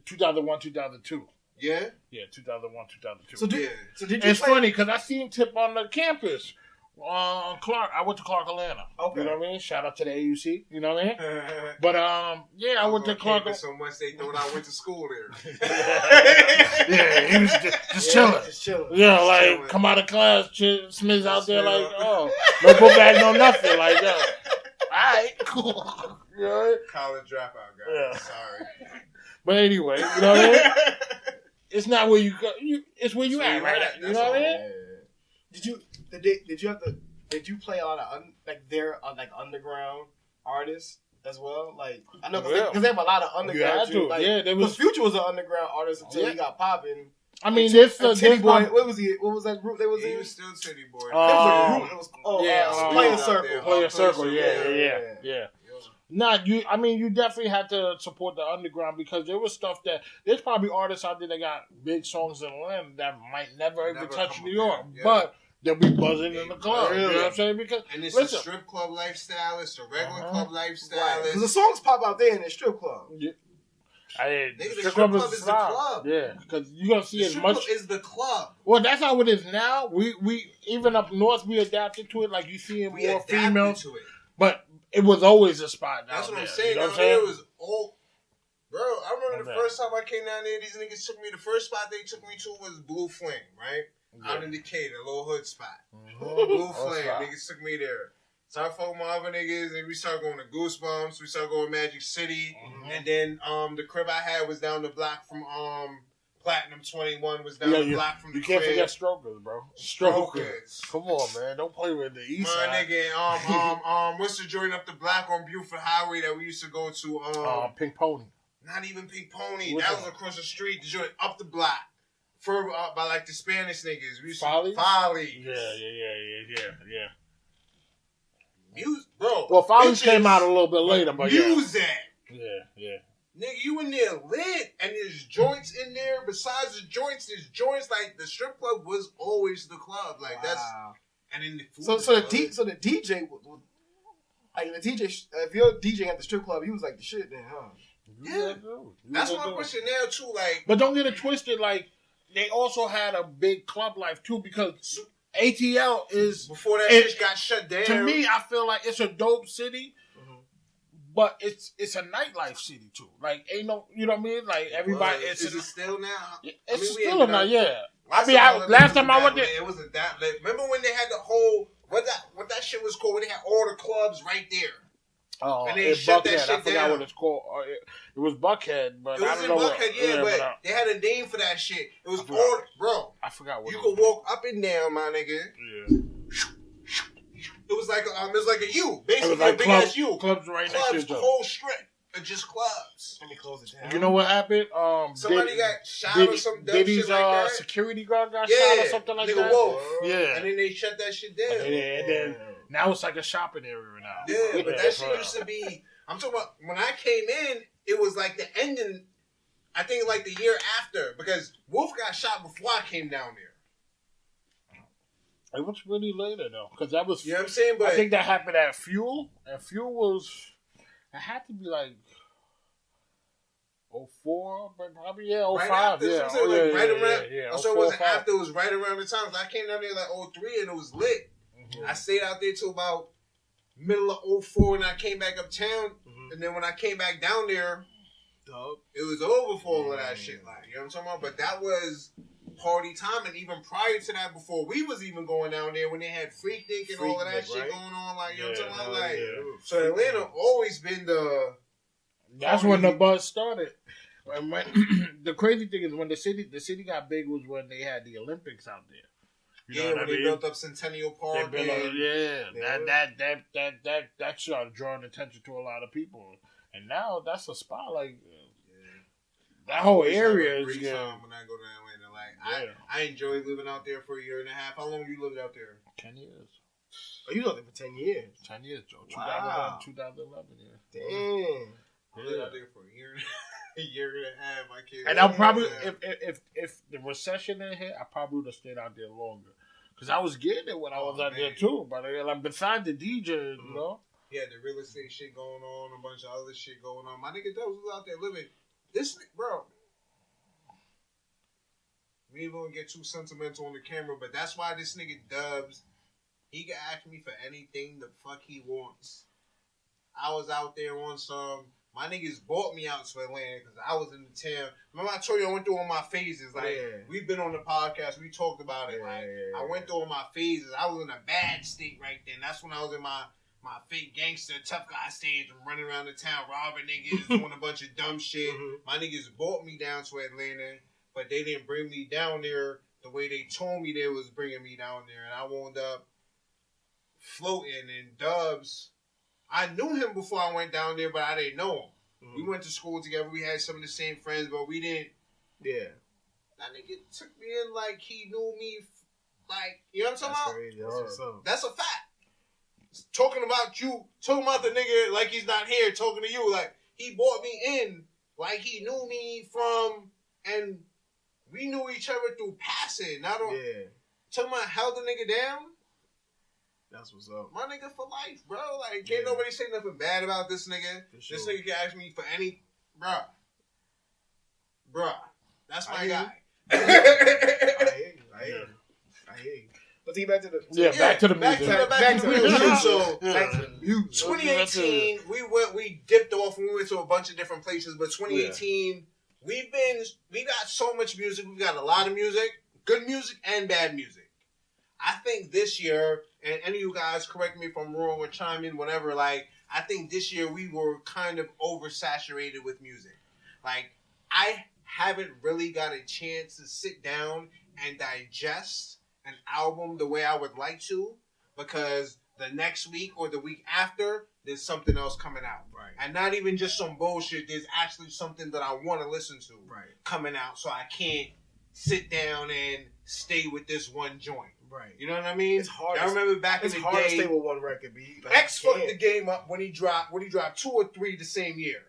Speaker 1: 2001, 2002.
Speaker 2: Yeah?
Speaker 1: Yeah, 2001, 2002.
Speaker 3: So did you
Speaker 1: it's funny because I seen Tip on the campus. Clark. I went to Clark, Atlanta. Okay. You know what I mean? Shout out to the AUC. You know what I mean? But, I went to Clark.
Speaker 2: So much they thought I went to school there.
Speaker 1: Yeah, he was just chilling. Just chilling. Yeah, like, chilling. Come out of class, Smith out there like, no book bag, no nothing. Like, yo, all right, cool. You know?
Speaker 2: College dropout guy. Yeah. Sorry.
Speaker 1: But anyway, you know what I mean? It's not where you go. It's where you at, right? You know what I mean?
Speaker 3: Did you play a lot of underground artists as well? Like I know because they have a lot of underground. Because Future was an underground artist until he got popping.
Speaker 1: I mean,
Speaker 3: Teddy Boy. What was that group they was in?
Speaker 2: He was still Teddy Boy.
Speaker 3: There was a group. It was Player Circle.
Speaker 1: Player Circle. Yeah. Nah, you definitely had to support the underground because there was stuff there's probably artists out there that got big songs in Atlanta that might never even touch New York, but they'll be buzzing in the club. Really? You know what I'm saying? Because
Speaker 2: it's a strip club lifestyle, it's a regular club lifestyle.
Speaker 3: Because the songs pop out there in the strip club.
Speaker 1: Yeah.
Speaker 2: The strip club is the club.
Speaker 1: Yeah, because you're gonna see as much.
Speaker 2: The strip club is the club.
Speaker 1: Well, that's how it is now. We even up north we adapted to it. Like you see more female
Speaker 2: to it,
Speaker 1: but. It was always a spot down
Speaker 2: That's what
Speaker 1: there.
Speaker 2: I'm saying.
Speaker 1: You know
Speaker 2: down there was old. Bro, I remember the first time I came down there, these niggas took me, the first spot they took me to was Blue Flame, right? Yeah. Out in Decatur, a little hood spot. Mm-hmm. Blue Flame, niggas took me there. Started fucking with other niggas, and we started going to Goosebumps. We started going to Magic City, and then the crib I had was down the block from Platinum 21 was down the block from the crib. You can't forget
Speaker 1: Strokers, bro. Strokers. Come on, man. Don't play with the East Side.
Speaker 2: My nigga, what's the joint up the block on Buford Highway that we used to go to?
Speaker 1: Pink Pony.
Speaker 2: Not even Pink Pony. That was across the street. The joint up the block. Further up by like the Spanish niggas. We used
Speaker 1: Follies? Yeah.
Speaker 2: Music, bro.
Speaker 1: Well, Follies came out a little bit later, but
Speaker 2: music.
Speaker 1: Yeah.
Speaker 2: Nigga, you in there lit, and there's joints in there. Besides the joints, there's joints. Like the strip club was always the club. Like that's, and then the food.
Speaker 3: So the DJ was like the DJ. If you're DJing at the strip club, he was like the shit then, huh?
Speaker 2: Yeah, that's what I'm pushing now too. Like,
Speaker 1: but don't get it twisted. Like they also had a big club life too because ATL is
Speaker 2: before that shit got shut down.
Speaker 1: To me, I feel like it's a dope city. But it's a nightlife city too. Like ain't no, you know what I mean? Like everybody.
Speaker 2: Is it still now?
Speaker 1: It's still a night. Yeah. Last time I went there,
Speaker 2: it wasn't that. Remember when they had the whole what that shit was called? When they had all the clubs right there.
Speaker 1: Oh, and they shut that shit down. I forgot what it's called. It was Buckhead, but I don't know.
Speaker 2: Buckhead, but they had a name for that shit. It was all, bro.
Speaker 1: I forgot what.
Speaker 2: You could walk up and down, my nigga.
Speaker 1: Yeah.
Speaker 2: It was like a U, basically
Speaker 1: like
Speaker 2: a big ass U.
Speaker 1: Clubs right next to each other.
Speaker 2: Whole strip of just clubs.
Speaker 3: Let me close it down.
Speaker 1: You know what happened?
Speaker 2: Somebody got shot or some dumb shit like that.
Speaker 1: Security guard got shot or something like that.
Speaker 2: Wolf.
Speaker 1: Yeah,
Speaker 2: and then they shut that shit down.
Speaker 1: And then now it's like a shopping area now.
Speaker 2: Yeah, but that shit used to be. I'm talking about when I came in, it was like the ending. I think like the year after because Wolf got shot before I came down there.
Speaker 1: It was really later though, because that was.
Speaker 2: You know what I'm saying? But
Speaker 1: I think that happened at Fuel, and Fuel was. It had to be like 04, but probably 05.
Speaker 2: Right around. So it wasn't after. It was right around the time. I came down there like 03, and it was lit. Mm-hmm. I stayed out there till about middle of 04, and I came back uptown. Mm-hmm. And then when I came back down there, it was over for all of that shit. Like you know what I'm talking about? But that was party time, and even prior to that, before we was even going down there, when they had Freak Dick and all of that shit going on, like you know what I'm talking about? Like, so Atlanta always been the.
Speaker 1: That's when the buzz started. And the crazy thing is when the city got big was when they had the Olympics out there.
Speaker 2: You know when they built up Centennial Park.
Speaker 1: That started drawing attention to a lot of people, and now that's a spot like. That whole area is good.
Speaker 2: When I go to Atlanta, like I enjoy living out there for a year and a half. How long you lived out there?
Speaker 1: 10 years.
Speaker 3: Oh, you lived there for 10 years.
Speaker 1: 10 years, Joe.
Speaker 3: Wow.
Speaker 1: 2011. Yeah.
Speaker 3: Damn.
Speaker 2: I lived out there for a year and a half. I can't.
Speaker 1: And I'll probably if the recession didn't hit, I probably would have stayed out there longer. Cause I was getting it when I was out there too. But like besides the DJ, you know.
Speaker 2: Yeah, the real estate shit going on, a bunch of other shit going on. My nigga Dubbz was out there living. This bro, we ain't gonna get too sentimental on the camera, but that's why this nigga Dubbz, he can ask me for anything the fuck he wants. I was out there on some. My niggas bought me out to Atlanta because I was in the town. Remember I told you I went through all my phases. Like we've been on the podcast, we talked about it. I went through all my phases. I was in a bad state right then. That's when I was in my fake gangster tough guy stage. I'm running around the town robbing niggas, doing a bunch of dumb shit. My niggas brought me down to Atlanta, but they didn't bring me down there the way they told me they was bringing me down there. And I wound up floating. And Dubbz, I knew him before I went down there, but I didn't know him. We went to school together. We had some of the same friends, but we didn't. Yeah. That nigga took me in like he knew me. Like, you know what I'm talking about? That's a fact. Talking about the nigga like he's not here, talking to you. Like, he brought me in like he knew me from, and we knew each other through passing. Not on. Talking about held the nigga down.
Speaker 3: That's what's up.
Speaker 2: My nigga for life, bro. Like, can't nobody say nothing bad about this nigga. Sure. This nigga can ask me for any, bruh. That's my guy.
Speaker 3: I hear you. Let's get back to the
Speaker 1: back to the music.
Speaker 2: Back to the music. So, 2018, we dipped off and we went to a bunch of different places. But 2018, we got so much music. We got a lot of music, good music and bad music. I think this year, and any of you guys correct me if I'm wrong or chime in, whatever, like, I think this year we were kind of oversaturated with music. Like, I haven't really got a chance to sit down and digest an album the way I would like to, because the next week or the week after, there's something else coming out.
Speaker 3: Right.
Speaker 2: And not even just some bullshit, there's actually something that I want to listen to coming out, so I can't sit down and stay with this one joint.
Speaker 3: Right.
Speaker 2: You know what I mean?
Speaker 3: It's hard.
Speaker 2: I remember back in the day.
Speaker 3: It's hard to stay with one record, B. Like,
Speaker 2: X fucked the game up when he dropped 2 or 3 the same year.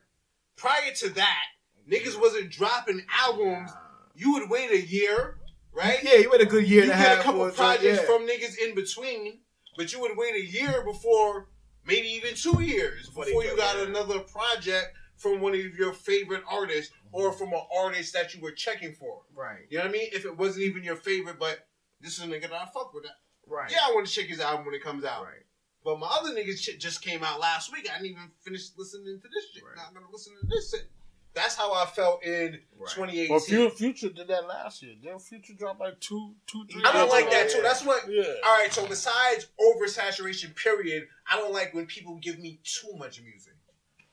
Speaker 2: Prior to that, niggas wasn't dropping albums. You would wait a year, right?
Speaker 3: Yeah, you wait a good year and a half.
Speaker 2: You get a couple projects from niggas in between, but you would wait a year before, maybe even 2 years, before you got another project from one of your favorite artists or from an artist that you were checking for.
Speaker 3: Right.
Speaker 2: You know what I mean? If it wasn't even your favorite, but this is a nigga that I fuck with that.
Speaker 3: Right.
Speaker 2: Yeah, I want to check his album when it comes out.
Speaker 3: Right.
Speaker 2: But my other niggas shit just came out last week. I didn't even finish listening to this shit. Right. Now I'm going to listen to this shit. That's how I felt in 2018.
Speaker 1: Well, Future did that last year. Didn't Future drop like 2, 3?
Speaker 2: I don't like that too. That's what. Yeah. All right. So besides oversaturation, period, I don't like when people give me too much music.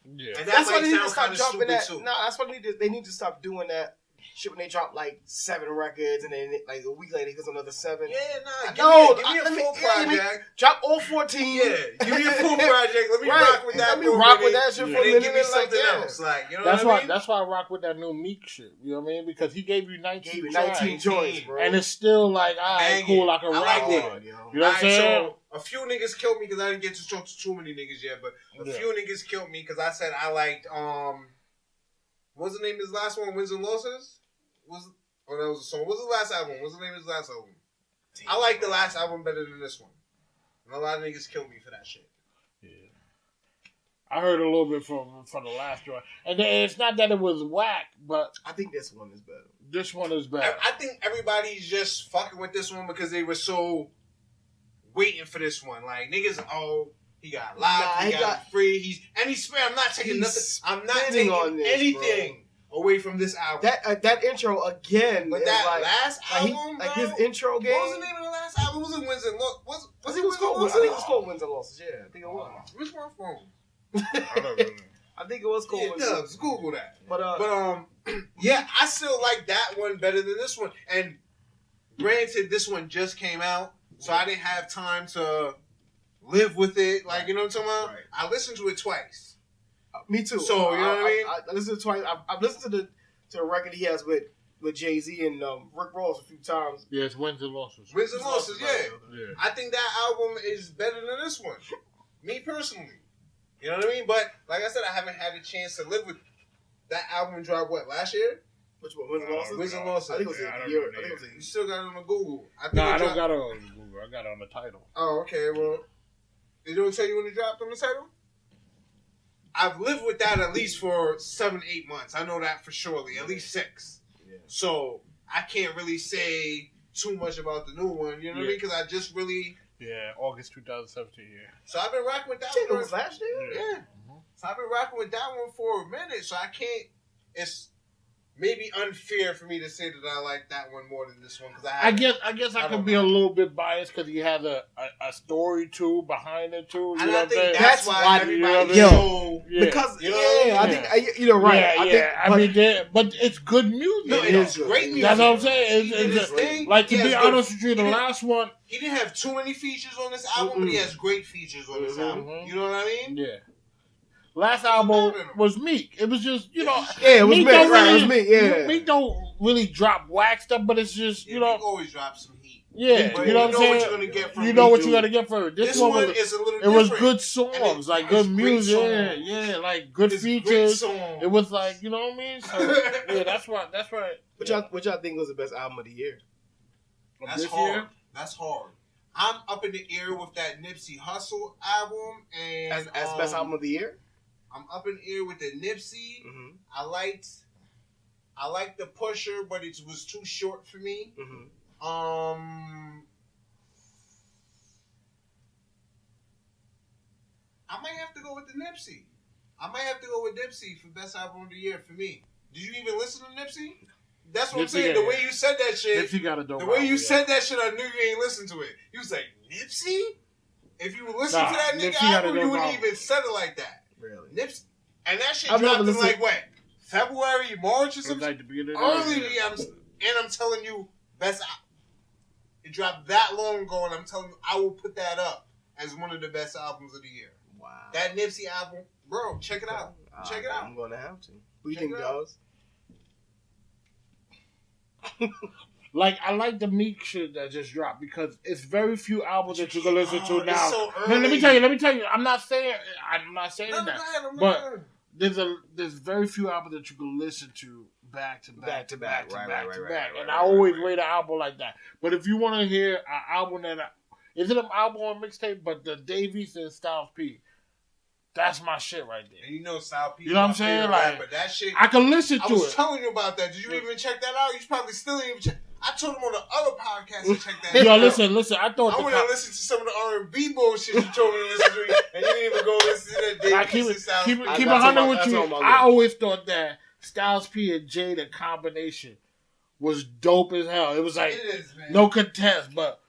Speaker 1: Yeah.
Speaker 2: And that's why they need to stop dropping that.
Speaker 3: No, that's why they need to stop doing that. Shit, when they drop like 7 records and then like a week later it goes another 7.
Speaker 2: Yeah, nah. Give me a full project.
Speaker 3: Drop all 14.
Speaker 2: Yeah, give me a full project. Let me rock with that.
Speaker 3: Let me rock with that shit for a minute.
Speaker 2: Give me something else. Like, you know what I mean?
Speaker 1: That's why I rock with that new Meek shit. You know what I mean? Because he gave you 19
Speaker 3: joints, bro.
Speaker 1: And it's still like, all right, cool, I can rock with it. You know what I'm saying?
Speaker 2: So a few niggas killed me because I didn't get to talk to too many niggas yet, but a few niggas killed me because I said I liked, what's the name of his last one? Wins and Losses? That was a song. What's the last album? What's the name of his last album? I like the last album better than this one. And a lot of niggas killed me for that shit.
Speaker 1: Yeah. I heard a little bit from the last joint. And it's not that it was whack, but
Speaker 3: I think this one is better.
Speaker 1: This one is better.
Speaker 2: I think everybody's just fucking with this one because they were so waiting for this one. Like, niggas, he got live, he got free. He's free. I'm not taking nothing. I'm not taking
Speaker 3: on this,
Speaker 2: anything away from this album.
Speaker 3: That intro again.
Speaker 2: But that like, last album,
Speaker 3: like his intro game.
Speaker 2: What was the name of the last album? Was it Wins and Losses?
Speaker 3: I think it was called Wins and Losses. Yeah, I think it was.
Speaker 2: Which one from?
Speaker 3: I think it was called.
Speaker 2: Yeah, Dubbz, Google that. But yeah, I still like that one better than this one. And granted, this one just came out, so I didn't have time to live with it. Like, you know what I'm talking about? Right. I listened to it twice.
Speaker 3: Me too.
Speaker 2: So you know what I mean?
Speaker 3: I listened to it twice. I've listened to the record he has with Jay-Z and Rick Ross a few times.
Speaker 1: Yeah, it's Wins and Losses.
Speaker 2: Wins and Losses, yeah. I think that album is better than this one. Me personally. You know what I mean? But like I said, I haven't had a chance to live with that album. Dropped last year?
Speaker 3: Which one? Wins and Losses?
Speaker 2: Wins and Losses.
Speaker 3: I think it was a year.
Speaker 2: You still got it on the Google.
Speaker 1: I don't got it on Google. I got it on the title.
Speaker 2: Oh, okay. Well, they don't tell you when it dropped on the title? I've lived with that at least for 7-8 months. I know that for surely. At least 6. Yeah. So I can't really say too much about the new one. You know what I mean? Because I just really...
Speaker 1: Yeah, August 2017, yeah.
Speaker 2: So I've been rocking with that
Speaker 3: one. It was last year?
Speaker 2: Yeah. Mm-hmm. So I've been rocking with that one for a minute. So I can't... It's maybe unfair for me to say that I like that one more than this one. Cause I
Speaker 1: guess I could be a little bit biased because he has a story too behind it too.
Speaker 2: And I think that's why everybody
Speaker 3: because I think you're right.
Speaker 1: But it's good music.
Speaker 2: No, it is great music.
Speaker 1: That's what I'm saying. To be honest with you, the last one
Speaker 2: he didn't have too many features on this album, but he has great features on this album. You know what I mean?
Speaker 1: Yeah. Last album was Meek. It was just,
Speaker 3: it was Meek. It was Meek, yeah.
Speaker 1: Meek don't really drop whack stuff, but it's just,
Speaker 2: Meek always drops some heat.
Speaker 1: Yeah,
Speaker 2: but you know what I'm saying? What you're gonna get from
Speaker 1: you know what you're going to get from it.
Speaker 2: This one is a little different.
Speaker 1: It was good songs, like good music. Yeah, like good features. It was like, you know what I mean? So, yeah, that's right.
Speaker 3: What y'all think was the best album of the year?
Speaker 2: That's hard. That's hard. I'm up in the air with that Nipsey Hussle album. And
Speaker 3: as best album of the year?
Speaker 2: I'm up in the air with the Nipsey.
Speaker 3: Mm-hmm.
Speaker 2: I liked the Pusher, but it was too short for me.
Speaker 3: Mm-hmm.
Speaker 2: I might have to go with the Nipsey. I might have to go with Nipsey for best album of the year for me. Did you even listen to Nipsey? That's what I'm saying. The way you said that shit.
Speaker 1: Nipsey got a dope.
Speaker 2: The way you said that shit, I knew you ain't listened to it. You was like, Nipsey? If you listen to that nigga album, you wouldn't even said it like that.
Speaker 3: Really?
Speaker 2: Nipsey. And that shit dropped in like what? February, March or something? Like early, and I'm telling you, best. It dropped that long ago, and I'm telling you, I will put that up as one of the best albums of the year. Wow. That Nipsey album, bro, check it out. Check it out.
Speaker 3: I'm going to have to. What do you think, Jaws?
Speaker 1: Like, I like the Meek shit that just dropped because it's very few albums that you can listen to now. So let me tell you. I'm not saying that. But there's very few albums that you can listen to back to back. And I always rate an album like that. But if you want to hear an album is it an album or mixtape? But the Davies and Styles P. That's my shit right there.
Speaker 2: And you know Styles P.
Speaker 1: You know what I'm saying? Like,
Speaker 2: but that shit,
Speaker 1: I can listen to it.
Speaker 2: I was telling you about that. Did you even check that out? You probably still didn't even check. I told him on the other podcast to check that out.
Speaker 1: Yo, listen. I thought
Speaker 2: I want to listen to some of the R&B bullshit you told me to listen to, and you didn't even go listen to that Davies and Styles P.
Speaker 1: Keep 100 with you. I always thought that Styles P and Jay, the combination, was dope as hell. It was like no contest, but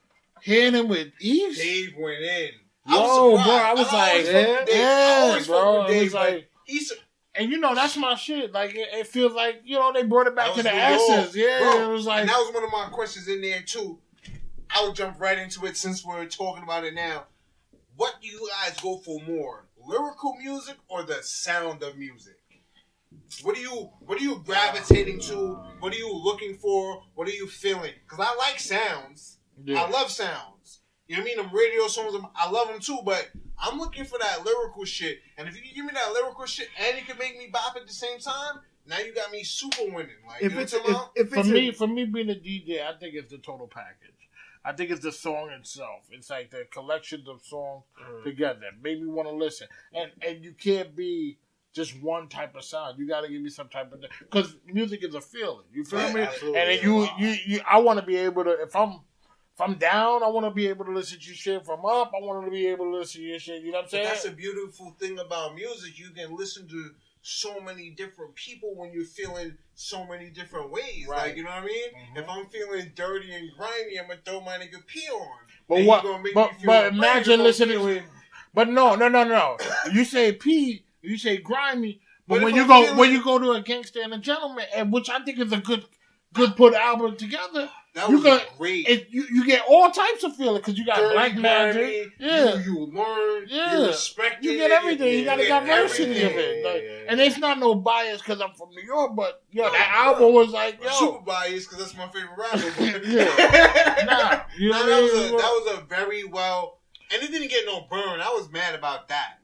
Speaker 1: hearing him with Eve,
Speaker 2: Dave went in.
Speaker 1: I was like, yeah, bro. It was like,
Speaker 2: he's.
Speaker 1: And you know, that's my shit. Like, it feels like, you know, they brought it back to the essence. Yeah, bro, it was like.
Speaker 2: And that was one of my questions in there, too. I'll jump right into it since we're talking about it now. What do you guys go for more? Lyrical music or the sound of music? What are you gravitating to? What are you looking for? What are you feeling? Because I like sounds. Yeah. I love sounds. You know what I mean? Them radio songs, I love them too, but I'm looking for that lyrical shit. And if you can give me that lyrical shit and you can make me bop at the same time, now you got me super winning. Like,
Speaker 1: for me being a DJ, I think it's the total package. I think it's the song itself. It's like the collections of songs together that make me want to listen. And you can't be just one type of sound. You got to give me some type of, because music is a feeling. You feel me? Absolutely. And then I want to be able to, if I'm down, I want to be able to listen to your shit. If I'm up, I want to be able to listen to your shit. You know what I'm saying?
Speaker 2: But that's a beautiful thing about music. You can listen to so many different people when you're feeling so many different ways. Right. Like, you know what I mean? Mm-hmm. If I'm feeling dirty and grimy, I'm going to throw my nigga P on.
Speaker 1: But imagine listening to it. But no. You say P, you say grimy, but when you go to a Gangsta and a Gentleman, and which I think is a good put album together, great. You get all types of feeling because you got dirty, Black Magic,
Speaker 2: you learn, you respect,
Speaker 1: you get everything. You got a diversity of it, and it's not no bias because I'm from New York, but that album was like
Speaker 2: super biased because that's my favorite rapper.
Speaker 1: That
Speaker 2: was a very well. And it didn't get no burn. I was mad about that.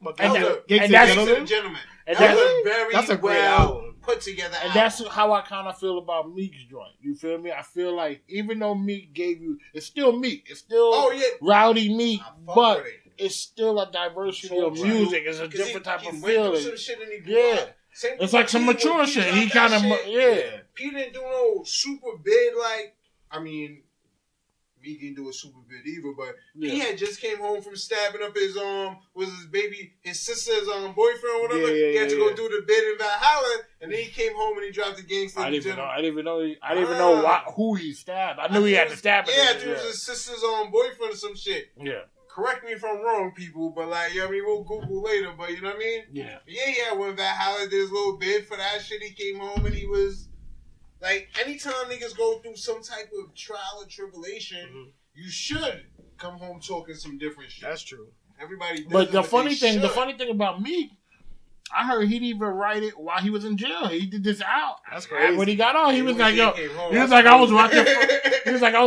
Speaker 1: That's a great album.
Speaker 2: Put together
Speaker 1: and that's how I kind of feel about Meek's joint. You feel me? I feel like even though Meek gave you, it's still Meek. It's still rowdy Meek, but it's still a diversity of music. It's a different type of feeling. It's like some mature shit. He kind of
Speaker 2: He didn't do no super big Meek didn't do a super bit either, but he had just came home from stabbing up his his sister's boyfriend or whatever. He had to go do the bid in Valhalla, and then he came home and he dropped the Gangsta.
Speaker 1: I didn't even know who he stabbed. I knew he had to stab him.
Speaker 2: Yeah, it was his sister's boyfriend or some shit.
Speaker 1: Yeah.
Speaker 2: Correct me if I'm wrong, people, but we'll Google later, but you know what I mean?
Speaker 1: Yeah.
Speaker 2: Yeah, when Valhalla did his little bid for that shit, he came home and he was. Like, anytime niggas go through some type of trial or tribulation, you should come home talking some different shit.
Speaker 3: That's true.
Speaker 2: Everybody does.
Speaker 1: But the funny thing about Meek, I heard he didn't even write it while he was in jail. He did this out.
Speaker 3: That's crazy.
Speaker 1: When he got on, he was like, I was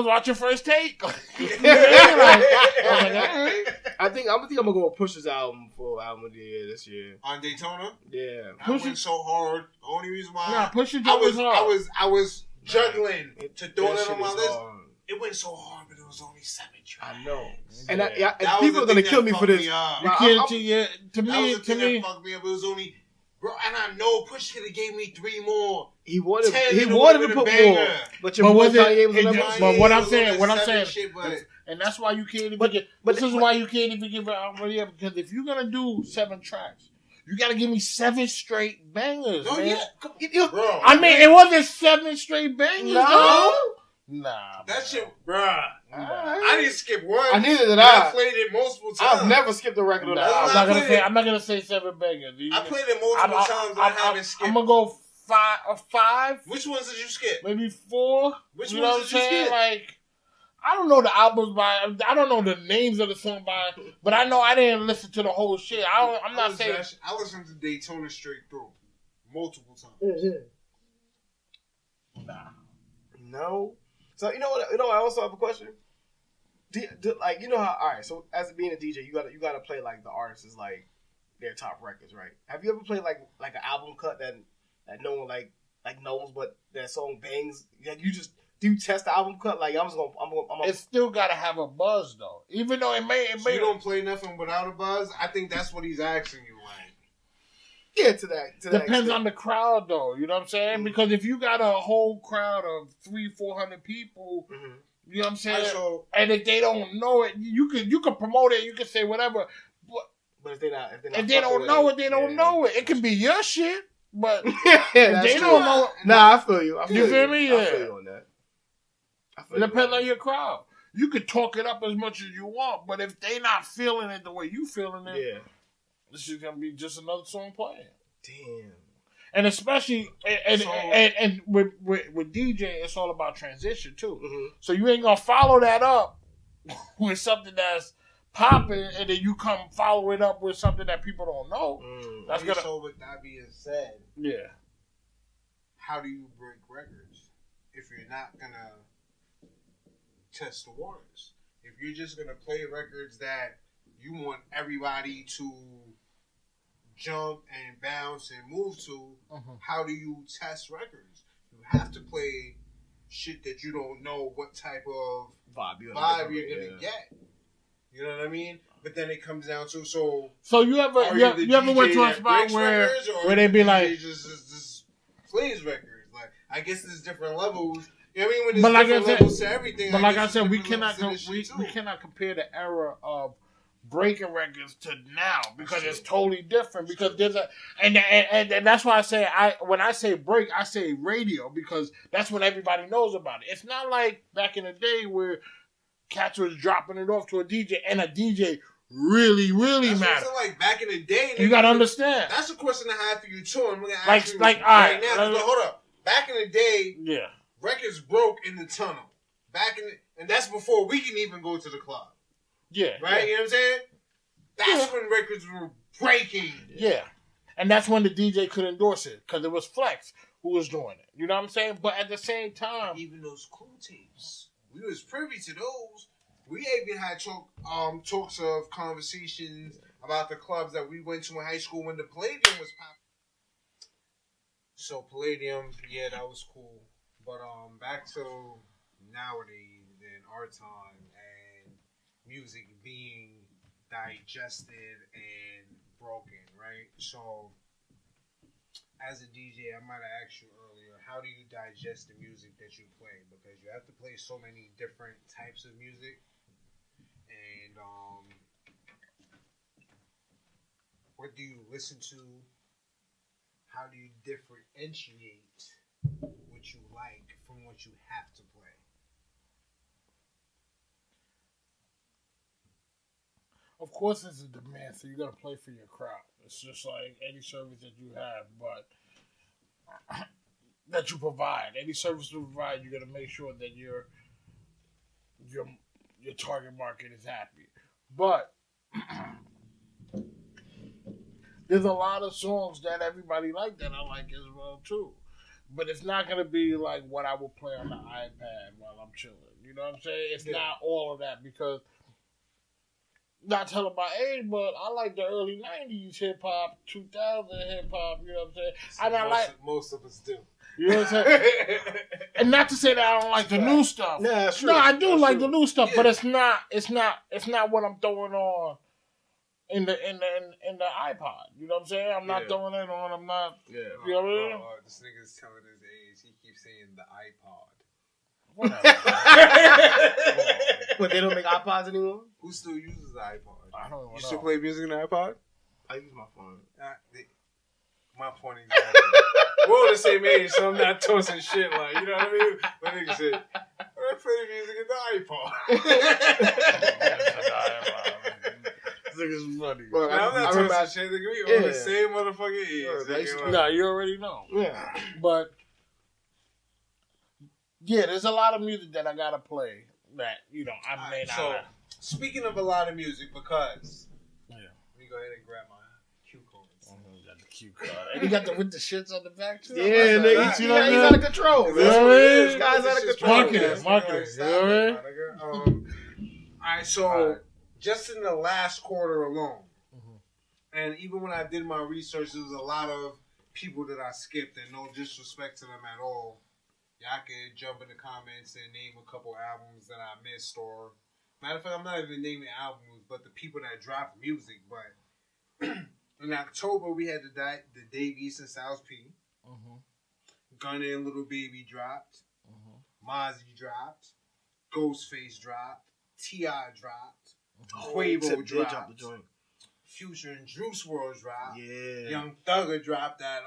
Speaker 1: watching First Take.
Speaker 3: I think I'm gonna go with Pusha's album for album of the year this year.
Speaker 2: On Daytona?
Speaker 3: Yeah.
Speaker 2: I went so hard. The only reason why
Speaker 1: Pusha
Speaker 2: I was juggling to throw that on my list. Hard. It went so hard, but it was only 7 tracks.
Speaker 3: I know. And people are gonna kill me for this.
Speaker 2: To me, it fucked me up. It was only, bro, and I know Push could have gave me 3 more.
Speaker 3: He wanted to put more. But
Speaker 1: what I'm saying, and that's why you can't even why you can't even give it out, because if you're gonna do 7 tracks, You got to give me 7 straight bangers, man.
Speaker 2: Yeah. Bro,
Speaker 1: I mean, it wasn't 7 straight bangers, no. Nah,
Speaker 2: that shit, bruh. I didn't skip one.
Speaker 3: I neither did I.
Speaker 2: Played it multiple times.
Speaker 3: I've never skipped a record on that.
Speaker 1: I'm not gonna say 7 bangers.
Speaker 2: I played it multiple times. I haven't skipped.
Speaker 1: I'm gonna go 5.
Speaker 2: Which ones did you skip?
Speaker 1: Maybe 4.
Speaker 2: Which ones did you skip?
Speaker 1: Like, I don't know the albums by. I don't know the names of the song by. But I know I didn't listen to the whole shit. I'm not saying.
Speaker 2: I listened to Daytona straight through multiple times.
Speaker 1: Nah.
Speaker 3: No. So you know what? I also have a question. Like, you know how? All right. So as being a DJ, you gotta play like the artists' like their top records, right? Have you ever played like an album cut that no one like knows, but that song bangs? Like, do you test the album cut? Like, I'm gonna.
Speaker 1: It still gotta have a buzz though, even though it may.
Speaker 2: So you don't play nothing without a buzz. I think that's what he's asking you, like.
Speaker 3: Yeah, to that
Speaker 1: depends on the crowd, though. You know what I'm saying? Mm-hmm. Because if you got a whole crowd of 300-400 people, mm-hmm. You know what I'm saying? And if they don't know it, you can promote it. You can say whatever.
Speaker 3: But if they
Speaker 1: don't know it, they don't know it. It can be your shit, but
Speaker 3: if
Speaker 1: they don't know it.
Speaker 3: Nah, I feel you.
Speaker 1: You feel me? Yeah.
Speaker 3: I feel you on that.
Speaker 1: It depends on your crowd. You can talk it up as much as you want, but if they not feeling it the way you feeling it, this is gonna be just another song playing.
Speaker 3: Damn.
Speaker 1: And especially and with DJ, it's all about transition too. Mm-hmm. So you ain't gonna follow that up with something that's popping, and then you come follow it up with something that people don't know. That's gonna.
Speaker 2: So with that being said, how do you break records if you're not gonna test the waters? If you're just gonna play records that you want everybody to jump and bounce and move to, how do you test records? You have to play shit that you don't know what type of vibe you're gonna get. You know what I mean? But then it comes down to so you ever went to a spot where they be like just plays records? Like, I guess there's different levels. You know what I mean? When there's different levels to everything.
Speaker 1: But like I said, we cannot compare the era of breaking records to now because it's totally different. Because there's and that's why I say when I say break, I say radio because that's what everybody knows about it. It's not like back in the day where cats was dropping it off to a DJ and a DJ really mattered.
Speaker 2: Like back in the day,
Speaker 1: you gotta understand.
Speaker 2: That's a question I have for you too. I'm gonna
Speaker 1: ask
Speaker 2: you
Speaker 1: all right
Speaker 2: now. Hold up. Back in the day, records broke in the tunnel. And that's before we can even go to the club.
Speaker 1: Yeah.
Speaker 2: Right? You know what I'm saying? That's when records were breaking.
Speaker 1: Yeah. And that's when the DJ could endorse it because it was Flex who was doing it. You know what I'm saying? But at the same time,
Speaker 2: even those cool tapes, we was privy to those. We even had talks of conversations about the clubs that we went to in high school when the Palladium was popping. So Palladium, yeah, that was cool. But back to nowadays in our time and music being digested and broken, right? So as a DJ, I might have asked you earlier, how do you digest the music that you play? Because you have to play so many different types of music. And what do you listen to? How do you differentiate what you like from what you have to play?
Speaker 1: Of course, it's a demand, so you got to play for your crowd. It's just like any service that you have, but that you provide. Any service you provide, you got to make sure that your target market is happy. But there's a lot of songs that everybody like that I like as well too. But it's not gonna be like what I will play on the iPad while I'm chilling. You know what I'm saying? It's not all of that because. Not telling my age, but I like the early 90s hip-hop, 2000 hip-hop, you know what I'm saying?
Speaker 2: And most of us do.
Speaker 1: You know what I'm saying? And not to say that I don't like the new stuff.
Speaker 3: Yeah, sure.
Speaker 1: No, I do like the new stuff, but it's not what I'm throwing on in the iPod. You know what I'm saying? I'm not throwing it on, I'm not you know what I mean?
Speaker 2: This nigga's telling his age, he keeps saying the iPod.
Speaker 3: But they don't make iPods anymore?
Speaker 2: Who still uses the iPod?
Speaker 1: I don't know.
Speaker 2: You still play music in the iPod?
Speaker 3: I use my phone.
Speaker 2: My point exactly. We're all the same age, so I'm not tossing shit like, you know what I mean? But nigga said, I play the music in the iPod.
Speaker 1: This nigga's funny.
Speaker 2: Well, I'm not tossing shit. Nigga, we all the same motherfucking age.
Speaker 1: Nah, you already know.
Speaker 3: Yeah.
Speaker 1: But, yeah, there's a lot of music that I gotta play that, you know, I may not.
Speaker 2: So, speaking of a lot of music, because,
Speaker 1: let
Speaker 2: me go ahead and grab my cue cards.
Speaker 1: Got the cue card. And he got the with the shits on the back, too.
Speaker 3: Yeah, nigga. He's out of control.
Speaker 1: You know what I mean?
Speaker 3: This guy's out of control.
Speaker 1: Marketing. You know what I mean?
Speaker 2: Alright, so, just in the last quarter alone, and even when I did my research, there was a lot of people that I skipped, and no disrespect to them at all. Y'all can jump in the comments and name a couple albums that I missed, or matter of fact, I'm not even naming albums, but the people that dropped music. But in October, we had the Dave East and Styles P. Gunna and Little Baby dropped. Mozzie dropped. Ghostface dropped. T.I. dropped. Quavo dropped. Future and Juice WRLD dropped.
Speaker 3: Yeah.
Speaker 2: Young Thugger dropped that.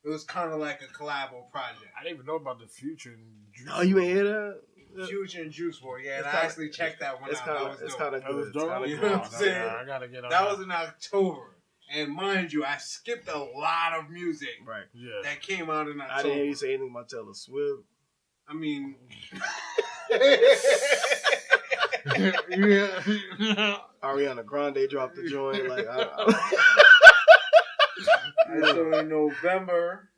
Speaker 2: It was kind of like a collabo project.
Speaker 1: I didn't even know about the Future and Juice.
Speaker 3: Oh, you ain't hear that?
Speaker 2: Future and Juice WRLD, yeah. And I actually checked that one out.
Speaker 3: It's kind of good.
Speaker 2: You know what I'm saying?
Speaker 1: I gotta get on
Speaker 2: that was in October. And mind you, I skipped a lot of music that came out in October.
Speaker 3: I didn't hear you say anything about Taylor Swift.
Speaker 2: I mean...
Speaker 3: Ariana Grande dropped the joint.
Speaker 2: So in November,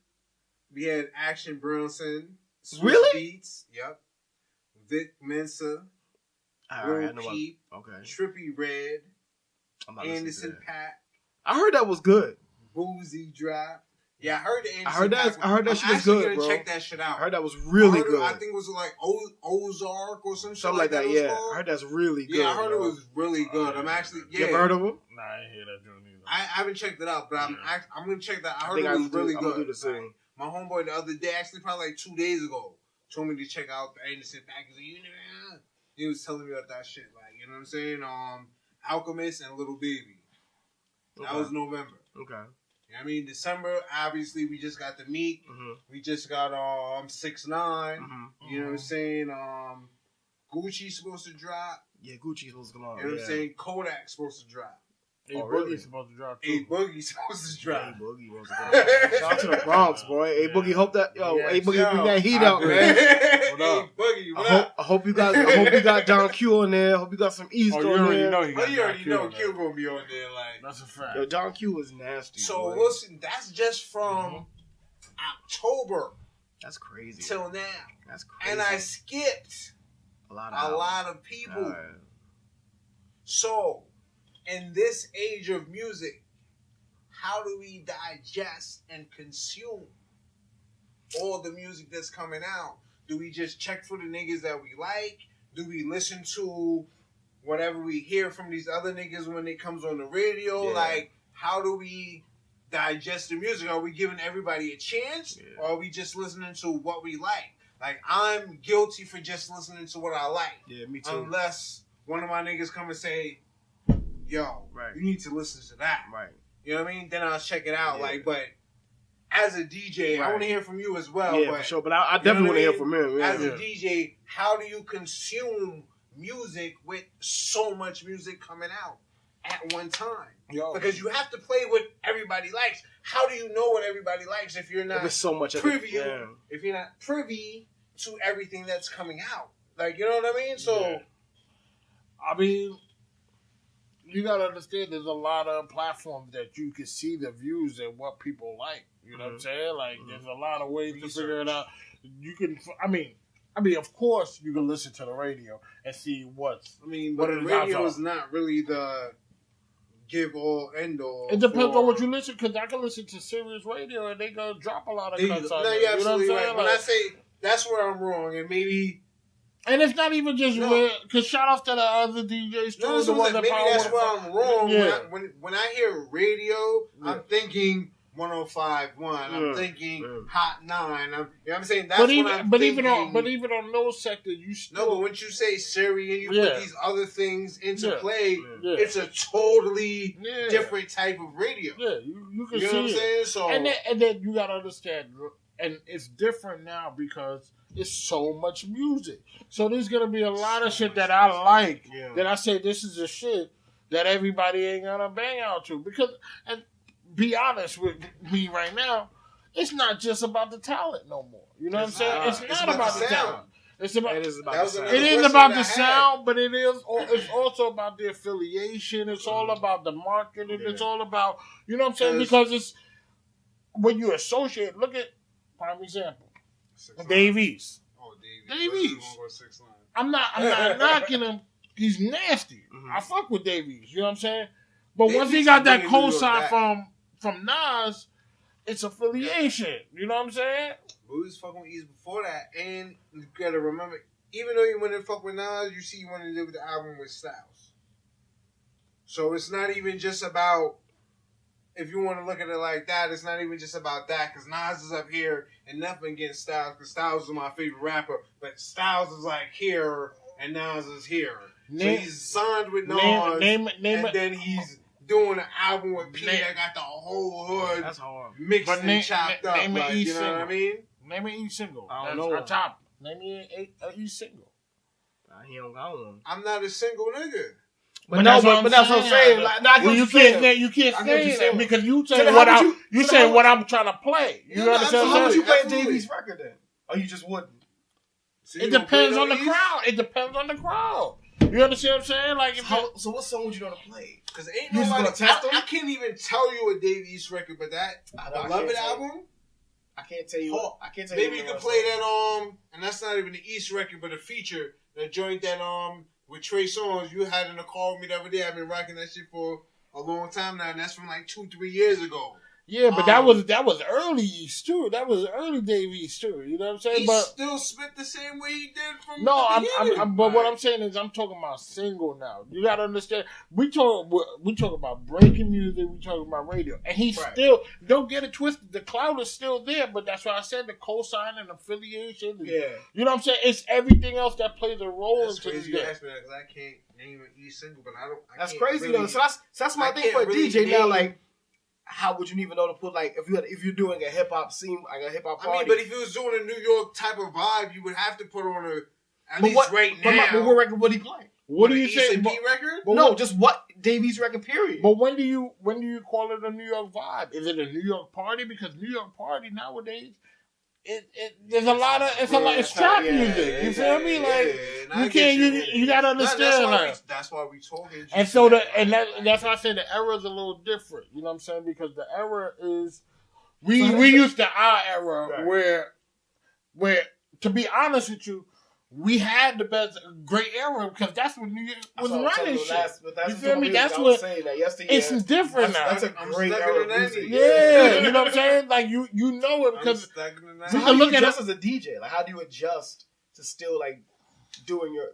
Speaker 2: we had Action Bronson.
Speaker 3: Really?
Speaker 2: Beats. Yep. Vic Mensa.
Speaker 3: Lil
Speaker 2: Peep.
Speaker 3: Okay.
Speaker 2: Trippie Redd. Anderson .Paak.
Speaker 3: I heard that was good.
Speaker 2: Boozy dropped. Yeah, I heard the
Speaker 3: I heard that shit was good, bro.
Speaker 2: Check that shit out.
Speaker 3: I heard that was really good.
Speaker 2: I think it was like Ozark or some shit
Speaker 3: something like that. Yeah, I heard that's really good.
Speaker 2: Yeah, I heard it was really good. I'm actually
Speaker 3: You ever heard of him?
Speaker 1: Nah, I ain't hear that joint either.
Speaker 2: I haven't checked it out, but I'm gonna check that. I heard it was really good.
Speaker 3: I'm gonna do the same.
Speaker 2: My homeboy the other day, actually probably like 2 days ago, told me to check out the Anderson .Paak. He was telling me about that shit, like, you know what I'm saying? Alchemist and Little Baby. That was November.
Speaker 3: Okay.
Speaker 2: You know what I mean? December, obviously, we just got the Meek. We just got 6ix9ine. You know what I'm saying? Gucci's supposed to drop.
Speaker 3: Yeah, Gucci's supposed to come out.
Speaker 2: You know what I'm saying? Kodak's supposed to drop.
Speaker 1: Boogie's supposed to drop too.
Speaker 2: Boogie's supposed to drop.
Speaker 3: Boogie supposed to drop. Shout out to the Bronx, boy. Boogie, hope that Boogie bring that heat out, man.
Speaker 2: Boogie, what up?
Speaker 3: I hope you got Don Q on there. I hope you got some East on there.
Speaker 1: You
Speaker 2: already know Q gonna be on there, like.
Speaker 1: That's a fact.
Speaker 3: Yo, Don Q was nasty.
Speaker 2: So listen, that's just from October.
Speaker 3: That's crazy.
Speaker 2: Till now.
Speaker 3: That's crazy.
Speaker 2: And I skipped a lot of people. So, in this age of music, how do we digest and consume all the music that's coming out? Do we just check for the niggas that we like? Do we listen to whatever we hear from these other niggas when it comes on the radio?
Speaker 3: Yeah.
Speaker 2: Like, how do we digest the music? Are we giving everybody a chance?
Speaker 3: Yeah.
Speaker 2: Or are we just listening to what we like? Like, I'm guilty for just listening to what I like.
Speaker 3: Yeah, me too.
Speaker 2: Unless one of my niggas come and say, yo, you need to listen to that.
Speaker 3: Right.
Speaker 2: You know what I mean? Then I'll check it out. Yeah. Like, but as a DJ, I want to hear from you as well.
Speaker 3: Yeah,
Speaker 2: but,
Speaker 3: for sure. But I definitely want to hear from him. Yeah,
Speaker 2: as a DJ, how do you consume music with so much music coming out at one time? Because you have to play what everybody likes. How do you know what everybody likes if you're not
Speaker 3: so much
Speaker 2: privy? If you're not privy to everything that's coming out, like, you know what I mean? So,
Speaker 1: I mean, you gotta understand. There's a lot of platforms that you can see the views and what people like. You know what I'm saying? Like, there's a lot of ways to figure it out. You can. I mean, of course, you can listen to the radio and see what's.
Speaker 2: But the radio is not really the give all, end all.
Speaker 1: It depends on what you listen, because I can listen to Sirius Radio and they gonna drop a lot of cuts on it.
Speaker 2: You know what I'm saying? When I say that's where I'm wrong, and maybe.
Speaker 1: And it's not even just because shout out to the other DJs too.
Speaker 2: Maybe that's where I'm wrong. Yeah. When I hear radio, I'm thinking 105.1. I'm thinking Hot 9. You know what I'm saying? That's
Speaker 1: but
Speaker 2: even
Speaker 1: on those sectors, you still...
Speaker 2: No, but once you say Siri and you put these other things into play, it's a totally different type of radio.
Speaker 1: Yeah, you can see
Speaker 2: what I'm saying? So,
Speaker 1: and then you got to understand, and it's different now because it's so much music. So there's going to be a lot of shit that I like, that I say this is the shit that everybody ain't going to bang out to. Because, and be honest with me right now, it's not just about the talent no more. You know what I'm saying? It's not about the talent. It is about the sound, but it's also about the affiliation. It's all about the marketing. It's all about, you know what I'm saying? Because it's, when you associate, look at, prime example, Davies.
Speaker 2: Oh,
Speaker 1: Davies. I'm not knocking him. He's nasty. I fuck with Davies. You know what I'm saying? But once he got that cosign from Nas, it's affiliation. You know what I'm saying?
Speaker 2: But we was fucking with East before that, and you gotta remember, even though you went to fuck with Nas, you see you wanted to do the album with Styles. So it's not even just about, if you want to look at it like that, it's not even just about that, because Nas is up here and nothing against Styles, because Styles is my favorite rapper, but Styles is like here and Nas is here. So he's signed with Nas, then he's doing an album with P that got the whole hood mixed and chopped up. Like, you know what I mean?
Speaker 1: Name an E single.
Speaker 3: I don't know.
Speaker 1: On top. Name me an E single.
Speaker 3: He don't got one.
Speaker 2: I'm not a single nigga.
Speaker 3: But that's what I'm saying. Like,
Speaker 1: you can't say that because you say what I'm trying to play. You understand?
Speaker 3: How would you play Davies' record then? Or you just wouldn't?
Speaker 1: It depends on the crowd. It depends on the crowd. You understand what I'm saying? Like,
Speaker 3: so what song would you know to play?
Speaker 2: Because ain't nobody. I can't even tell you a Davies record, but that Beloved album.
Speaker 3: I can't tell you.
Speaker 2: Maybe you can play that and that's not even the East record, but a feature, the joint that with Trey Songz you had in the car with me the other day. I've been rocking that shit for a long time now, and that's from like 2-3 years ago.
Speaker 1: Yeah, but that was early East too. That was early Davies too. You know what I'm saying?
Speaker 2: He still spit the same way he did from
Speaker 1: the beginning. But what I'm saying is, I'm talking about single now. You gotta understand. We talk about breaking music. We talk about radio, and he's still, don't get it twisted. The cloud is still there, but that's why I said the cosign and affiliation. And, you know what I'm saying? It's everything else that plays a role into this.
Speaker 2: You asked me that because I can't name an E single, but
Speaker 3: that's crazy really, though. So that's my thing for a DJ now. Like, how would you even know to put, like, if you're doing a hip hop scene, like a hip hop party?
Speaker 2: I mean, but if you was doing a New York type of vibe, you would have to put on at least now.
Speaker 3: But what record would he play?
Speaker 1: What do you say?
Speaker 2: Record?
Speaker 3: No, just what Davies record. Period.
Speaker 1: But when do you call it a New York vibe? Is it a New York party? Because New York party nowadays, there's a lot of it's trap music. You feel me? Like you gotta understand.
Speaker 2: That's why we talking.
Speaker 1: And so that's why I say the era is a little different. You know what I'm saying? Because the era is we used to our era where to be honest with you, we had the best great era because that's when New York was running shit. You feel me? That's what it's different now.
Speaker 3: That's a great era of music.
Speaker 1: Yeah, you know what I'm saying? Like you know it because
Speaker 3: we can look at us as a DJ. Like, how do you adjust to still like doing your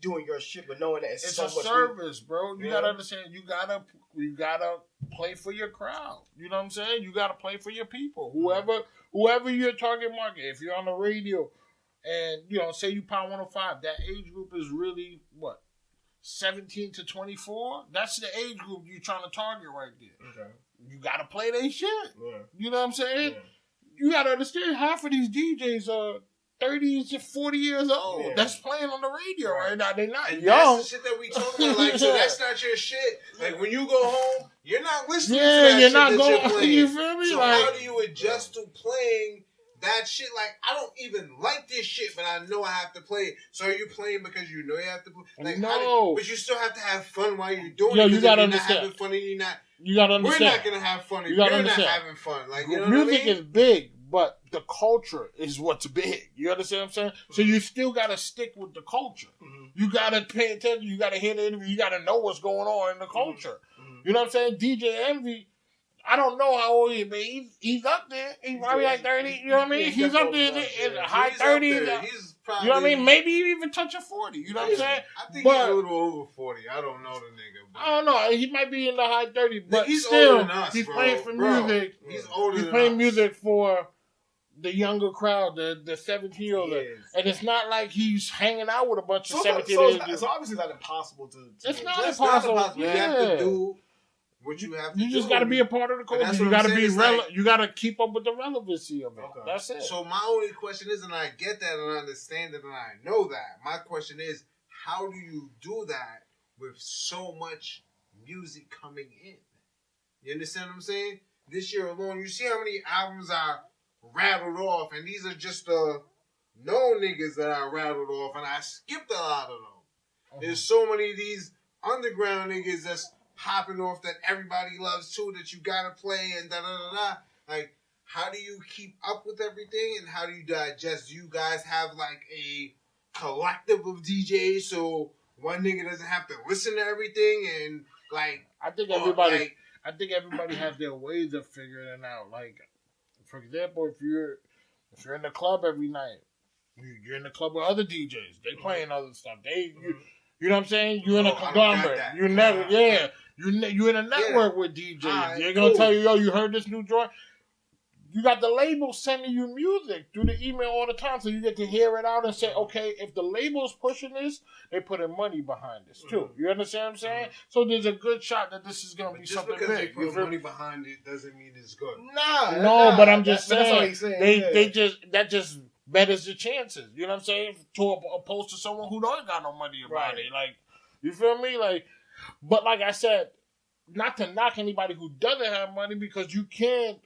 Speaker 3: doing your shit, but knowing that it's so much
Speaker 1: service, bro. You gotta understand. You gotta play for your crowd. You know what I'm saying? You gotta play for your people. Whoever your target market. If you're on the radio. And, say you Power 105, that age group is really, 17 to 24? That's the age group you're trying to target right there. Okay. You got to play their shit. Yeah. You know what I'm saying? Yeah. You got to understand, half of these DJs are 30 to 40 years old. Yeah. That's playing on the radio right now. They're not young.
Speaker 2: That's the shit that we talking about. Like, so that's not your shit. Like, when you go home, you're not listening to that
Speaker 1: you're
Speaker 2: shit
Speaker 1: not
Speaker 2: that
Speaker 1: going,
Speaker 2: you're playing.
Speaker 1: You feel me?
Speaker 2: So how do you adjust to playing that shit? Like, I don't even like this shit, but I know I have to play it. So are you playing because you know you have to play? Like,
Speaker 1: no.
Speaker 2: But you still have to have fun while you're doing it.
Speaker 1: You gotta understand.
Speaker 2: If you're not having fun and you're not...
Speaker 1: You gotta understand.
Speaker 2: We're not gonna have fun if you're not having fun. Like, you know
Speaker 1: music
Speaker 2: what I mean?
Speaker 1: is big, but the culture is what's big. You understand what I'm saying? So you still gotta stick with the culture. Mm-hmm. You gotta pay attention. You gotta hear the interview. You gotta know what's going on in the culture. Mm-hmm. You know what I'm saying? DJ Envy, I don't know how old he is, but he's up there. He's probably like 30. You know what I mean? He's up there in the high 30s.
Speaker 2: He's probably.
Speaker 1: You know what I mean? Maybe even touching 40. You know what I'm saying?
Speaker 2: I think he's a little over 40. I don't know the nigga.
Speaker 1: I don't know. He might be in the high 30s, but
Speaker 2: he's
Speaker 1: still,
Speaker 2: older than us,
Speaker 1: he's
Speaker 2: bro.
Speaker 1: playing for music.
Speaker 2: He's older
Speaker 1: He's
Speaker 2: than
Speaker 1: playing
Speaker 2: us.
Speaker 1: music for the younger crowd, the 17-year-old. And it's not like he's hanging out with a bunch of 17-year-olds.
Speaker 3: So obviously it's not impossible to
Speaker 1: it's not impossible.
Speaker 2: You have to do what you have to do.
Speaker 1: You just got to be a part of the culture. You got to be relevant. You got to keep up with the relevancy of it. Okay. That's it.
Speaker 2: So my only question is, and I get that and I understand it and I know that. My question is, how do you do that with so much music coming in? You understand what I'm saying? This year alone, you see how many albums are rattled off, and these are just the known niggas that I rattled off, and I skipped a lot of them. There's so many of these underground niggas that's popping off that everybody loves too, that you gotta play and da-da-da-da. Like, how do you keep up with everything, and how do you digest? Do you guys have like a collective of DJs so one nigga doesn't have to listen to everything? And like,
Speaker 1: I think everybody has their ways of figuring it out. Like, for example, if you're in the club every night, you're in the club with other DJs. They playing other stuff. You know what I'm saying? You're in a conglomerate. You're in a network with DJs. They're gonna tell you, yo, you heard this new joint. You got the label sending you music through the email all the time, so you get to hear it out and say, okay, if the label's pushing this, they putting money behind this too. You understand what I'm saying? So there's a good shot that this is gonna be something big.
Speaker 2: Just because they put money behind it doesn't mean it's good.
Speaker 1: But I'm just saying, that just betters the chances. You know what I'm saying? Opposed to someone who don't got no money about it. Like, you feel me? Like, but like I said, not to knock anybody who doesn't have money, because you can't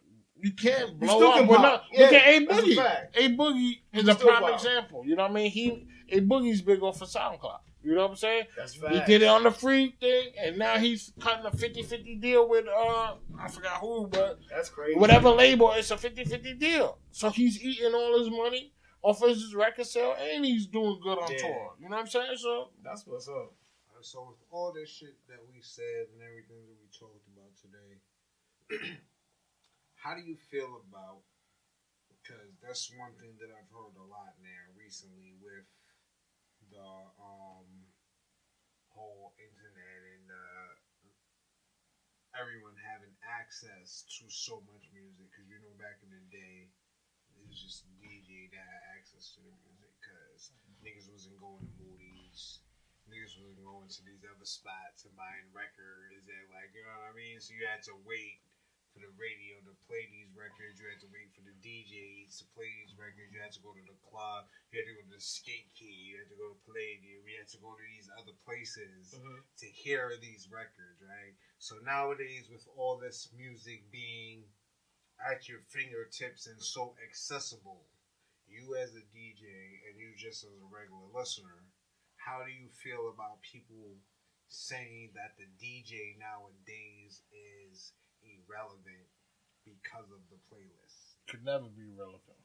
Speaker 1: blow up. Look at A Boogie. A Boogie is a prime example. You know what I mean? A Boogie's big off for SoundCloud. You know what I'm saying?
Speaker 3: That's fact.
Speaker 1: He did it on the free thing, and now he's cutting a 50-50 deal with I forgot who, but
Speaker 3: that's crazy.
Speaker 1: Whatever label, it's a 50-50 deal. So he's eating all his money off of his record sale, and he's doing good on tour. You know what I'm saying? So
Speaker 3: that's what's up.
Speaker 2: So with all this shit that we said and everything that we talked about today, how do you feel about, because that's one thing that I've heard a lot now recently with the whole internet and everyone having access to so much music, because you know back in the day it was just DJ that had access to the music, because niggas wasn't going to Moody's, niggas wasn't going to these other spots and buying records and like, you know what I mean? So you had to wait for the radio to play these records. You had to wait for the DJs to play these records. You had to go to the club. You had to go to the skate key. You had to go to Palladium. You had to go to these other places to hear these records, right? So nowadays, with all this music being at your fingertips and so accessible, you as a DJ and you just as a regular listener, how do you feel about people saying that the DJ nowadays is irrelevant because of the playlist?
Speaker 1: Could never be relevant.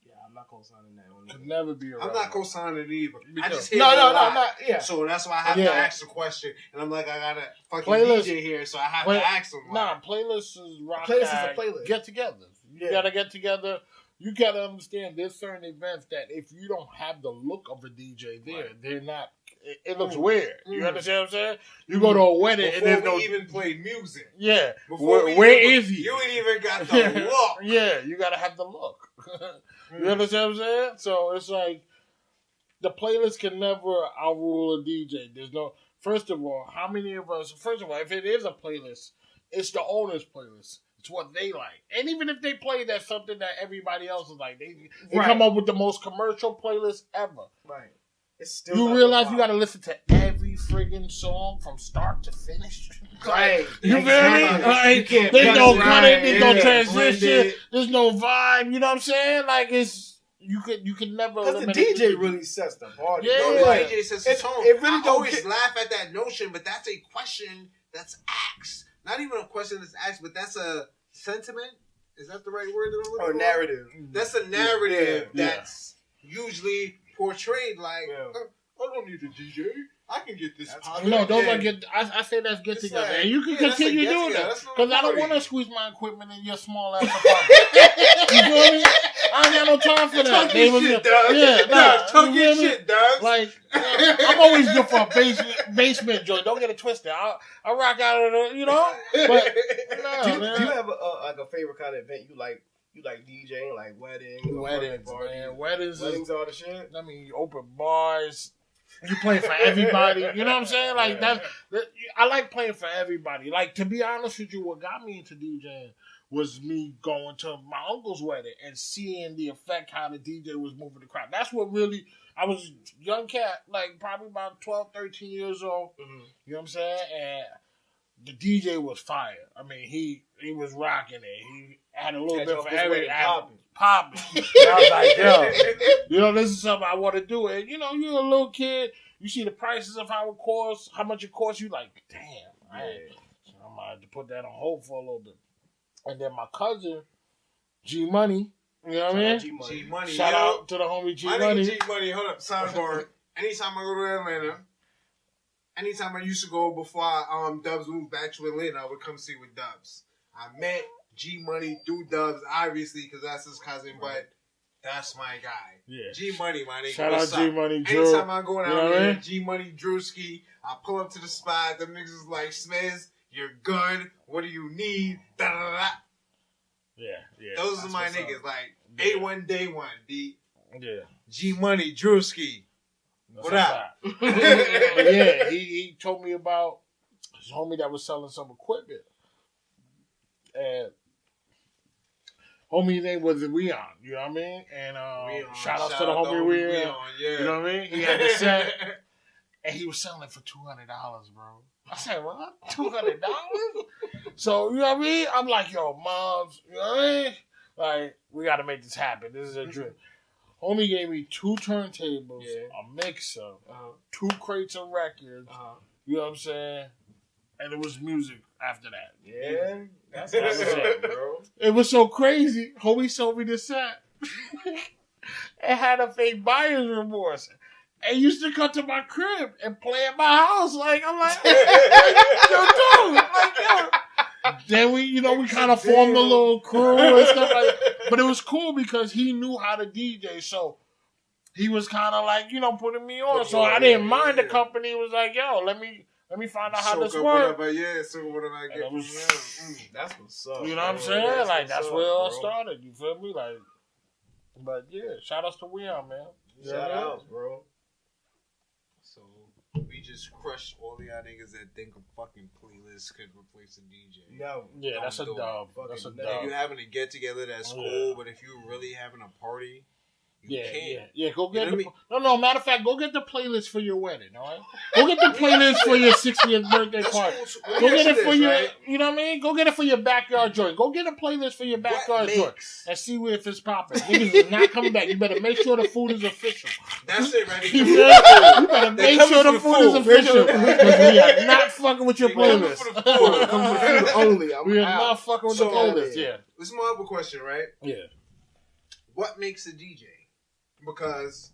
Speaker 3: Yeah, I'm not co-signing that one.
Speaker 1: Could never be irrelevant.
Speaker 2: I'm not co-signing it either. I just
Speaker 3: no.
Speaker 2: So that's why I have to ask the question, and I'm like, I got a fucking DJ here, so I have to ask him.
Speaker 1: Playlists is rock.
Speaker 3: Playlist is a playlist.
Speaker 1: Get together. You gotta get together. You gotta understand there's certain events that if you don't have the look of a DJ there, they're not. It looks weird. You understand what I'm saying? You go to a wedding and there's no
Speaker 2: even play music.
Speaker 1: Yeah. Where is he?
Speaker 2: You ain't even got the look.
Speaker 1: Yeah, you gotta have the look. You understand what I'm saying? So it's like the playlist can never outrule a DJ. There's no. First of all, how many of us? First of all, if it is a playlist, it's the owner's playlist. It's what they like. And even if they play that's something that everybody else is like, they come up with the most commercial playlist ever.
Speaker 3: Right. It's still
Speaker 1: you realize you got to listen to every friggin' song from start to finish.
Speaker 3: Right.
Speaker 1: You feel me? Like, there's no cutting, there's no transition, there's no vibe. You know what I'm saying? Like, it's you could never.
Speaker 3: Because the DJ really sets the party.
Speaker 1: Yeah,
Speaker 2: the DJ sets the tone.
Speaker 3: It really
Speaker 2: I always laugh at that notion, but that's a question that's asked. Not even a question that's asked, but that's a sentiment. Is that the right word that I'm looking for?
Speaker 3: Or narrative.
Speaker 2: That's a narrative that's usually portrayed like, I don't need a DJ. I can get this.
Speaker 1: No, those are good. I say that's good together. Like, and you can continue doing that. Because I don't want to squeeze my equipment in your small ass apartment. You feel me? I ain't got no time for that. Talk your shit, Dubbz. Like, I'm always good for a basement joint. Don't get it twisted. I rock out of the, But,
Speaker 3: do you have a favorite kind of event you like? You like DJing, like weddings,
Speaker 1: man. Weddings
Speaker 3: all the shit.
Speaker 1: I mean, open bars. You play for everybody. You know what I'm saying? Like that. I like playing for everybody. Like, to be honest with you, what got me into DJing was me going to my uncle's wedding and seeing the effect how the DJ was moving the crowd. That's what really. I was a young cat, like probably about 12, 13 years old. Mm-hmm. You know what I'm saying? And the DJ was fire. I mean, he was rocking it. He had a little bit for everything. Popping. I was like, yo, this is something I want to do. And, you're a little kid. You see the prices of how much it costs. You like, damn. So I'm going to have to put that on hold for a little bit. And then my cousin, G Money, you know what I mean?
Speaker 2: G Money.
Speaker 1: Shout out to the homie G Money.
Speaker 2: G Money, hold up, sidebar. Anytime I go to Atlanta, anytime I used to go before Dubbz moved back to Atlanta, I would come see with Dubbz. I met G Money through Dubbz, obviously, because that's his cousin, but that's my guy. Yeah. G Money, my nigga.
Speaker 1: Shout out G Money, Drew.
Speaker 2: Anytime I go down there, G Money, Drewski, I pull up to the spot. Them niggas is like, Smiz, you're good. What do you need? Da da da. Yeah. Those are my niggas. Like, A1 Day 1, D. Yeah. G Money, Drewski. What up?
Speaker 1: Yeah, he told me about his homie that was selling some equipment. And homie's name was Rion, you know what I mean? And shout out to the homie Rion. Yeah. You know what I mean? He had the set, and he was selling it for $200, bro. I said, what? $200? So, you know what I mean? I'm like, yo, moms, you know what I mean? Like, we got to make this happen. This is a dream. Homie gave me 2 turntables, a mixer, 2 crates of records, you know what I'm saying? And it was music after that.
Speaker 3: Yeah, that's it, bro.
Speaker 1: It was so crazy. Homie sold me the set. It had a fake buyer's remorse. And used to come to my crib and play at my house. Like, I'm like, yo, dude. Like, yo. Then we kind of formed a little crew and stuff like that. But it was cool because he knew how to DJ. So he was kind of like, putting me on. So I didn't mind. The company was like, yo, let me find out how this works.
Speaker 2: So whatever I get from him.
Speaker 3: That's what's up.
Speaker 1: You know what I'm saying? Like, that's where it all started. You feel me? Like, but yeah, shout outs to Weon, man.
Speaker 3: Shout outs, bro.
Speaker 2: So we just crushed all the y'all niggas that think a fucking playlist could replace a DJ.
Speaker 3: No.
Speaker 1: Yeah, that's a dub. That's a dub.
Speaker 2: If you're having a get together, that's cool. But if you're really having a party, you can't.
Speaker 1: Yeah. Go get No. Matter of fact, go get the playlist for your wedding. All right. Go get the playlist for your 60th birthday party. Go get it for your. You know what I mean? Go get it for your backyard joint. Go get a playlist for your backyard joint and see if it's popping. Niggas is not coming back. You better make sure the food is official.
Speaker 2: That's it, right?
Speaker 1: You better make sure the food is official because we are not fucking with your playlist.
Speaker 3: Only.
Speaker 1: We are not fucking with the playlist. Yeah.
Speaker 2: This is my other question, right?
Speaker 1: Yeah.
Speaker 2: What makes a DJ? Because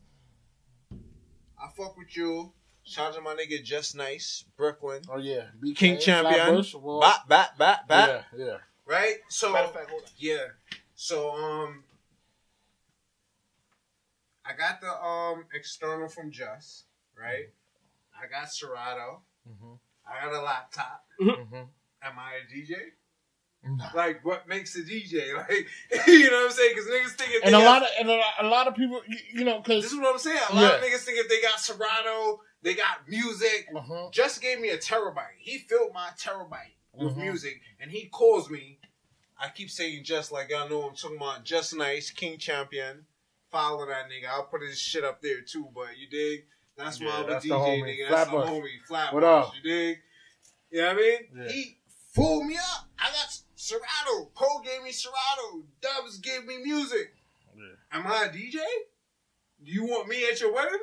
Speaker 2: I fuck with you. Shout out to my nigga Just Nice, Brooklyn.
Speaker 1: Oh yeah, BK,
Speaker 2: King Champion. Bat.
Speaker 1: Yeah.
Speaker 2: Right. So
Speaker 3: matter of fact, hold on.
Speaker 2: Yeah. So I got the external from Just. Right. I got Serato. Mm-hmm. I got a laptop. Mm-hmm. Am I a DJ? No. Like, what makes a DJ? Like, you know what I'm saying? Because niggas think if
Speaker 1: a lot of people, because
Speaker 2: this is what I'm saying. A lot of niggas think if they got Serato, they got music. Just gave me a terabyte. He filled my terabyte with music, and he calls me. I keep saying Just like y'all know I'm talking about Just Nice, King Champion. Follow that nigga. I'll put his shit up there too. But you dig? That's my other DJ nigga. That's the homie. Flatbush. You dig? You know what I mean? Yeah. He fooled me up. I got Serato. Poe gave me Serato. Dubbz gave me music. Yeah. Am I a DJ? Do you want me at your wedding?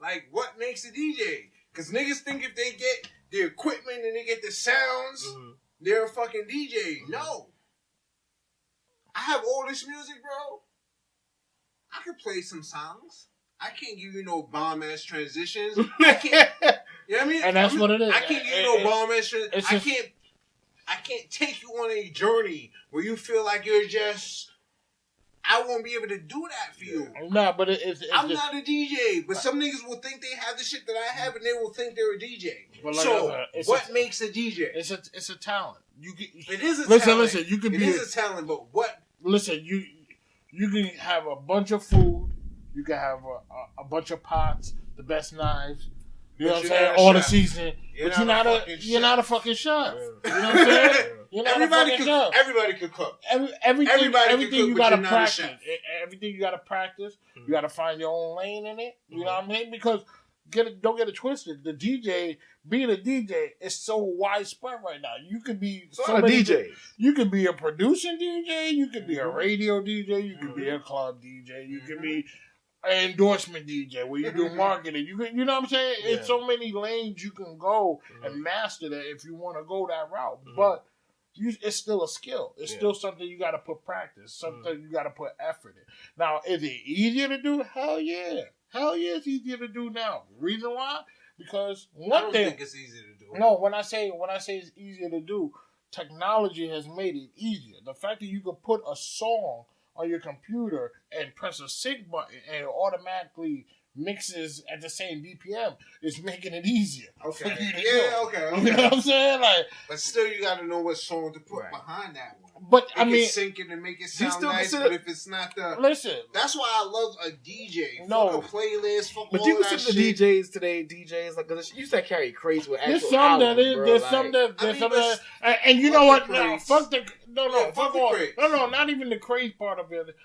Speaker 2: Like, what makes a DJ? Because niggas think if they get the equipment and they get the sounds, they're a fucking DJ. No. I have all this music, bro. I can play some songs. I can't give you no bomb-ass transitions. I can't. You know what I mean?
Speaker 1: And that's what it is.
Speaker 2: I can't give you no bomb ass shit. I can't take you on a journey where you feel like you're just. I won't be able to do that for you.
Speaker 1: No, but
Speaker 2: I'm not a DJ, but some niggas will think they have the shit that I have, and they will think they're a DJ. Like so, what makes a DJ?
Speaker 1: It's a talent.
Speaker 2: It is a talent.
Speaker 1: Listen. You can
Speaker 2: it is a talent, but what?
Speaker 1: Listen, you can have a bunch of food. You can have a bunch of pots, the best knives. You know what I'm saying? All the seasoning. But you're not a fucking chef. You know what I'm saying? You're not
Speaker 2: everybody
Speaker 1: a fucking chef.
Speaker 2: Everybody could cook.
Speaker 1: Everything you gotta practice. Everything you gotta practice. You gotta find your own lane in it. You know what I mean? Because don't get it twisted. The DJ, being a DJ, is so widespread right now. You could be
Speaker 3: DJ.
Speaker 1: You could be a producing DJ. You could be a radio DJ. You could be a club DJ. You could be an endorsement DJ where you do marketing. You know what I'm saying? Yeah. It's so many lanes you can go and master that if you want to go that route. But it's still a skill. It's still something you got to put practice. Something you got to put effort in. Now, is it easier to do? Hell yeah. Hell yeah, it's easier to do now. Reason why? Because
Speaker 2: I don't think it's easy to do.
Speaker 1: No, when I say it's easier to do, technology has made it easier. The fact that you can put a song on your computer and press a sync button and it automatically mixes at the same BPM is making it easier.
Speaker 2: Okay.
Speaker 1: For you to
Speaker 2: okay.
Speaker 1: You know what I'm saying? Like,
Speaker 2: but still, you got to know what song to put behind that one.
Speaker 1: But I mean,
Speaker 2: sync it and make it sound nice. But if it's not that's why I love a DJ.
Speaker 1: No
Speaker 2: fuck a playlist. Fuck
Speaker 3: but
Speaker 2: all
Speaker 3: you
Speaker 2: that
Speaker 3: consider
Speaker 2: shit.
Speaker 3: DJs today DJs like because you used to carry crazy with actual
Speaker 1: there's some
Speaker 3: albums,
Speaker 1: that is.
Speaker 3: bro,
Speaker 1: There's
Speaker 3: like,
Speaker 1: some that. There's some
Speaker 2: but
Speaker 1: that. And you know what? No, fuck the.
Speaker 2: Fuck
Speaker 1: Fuck all.
Speaker 2: the
Speaker 1: No, not even the craze part of it.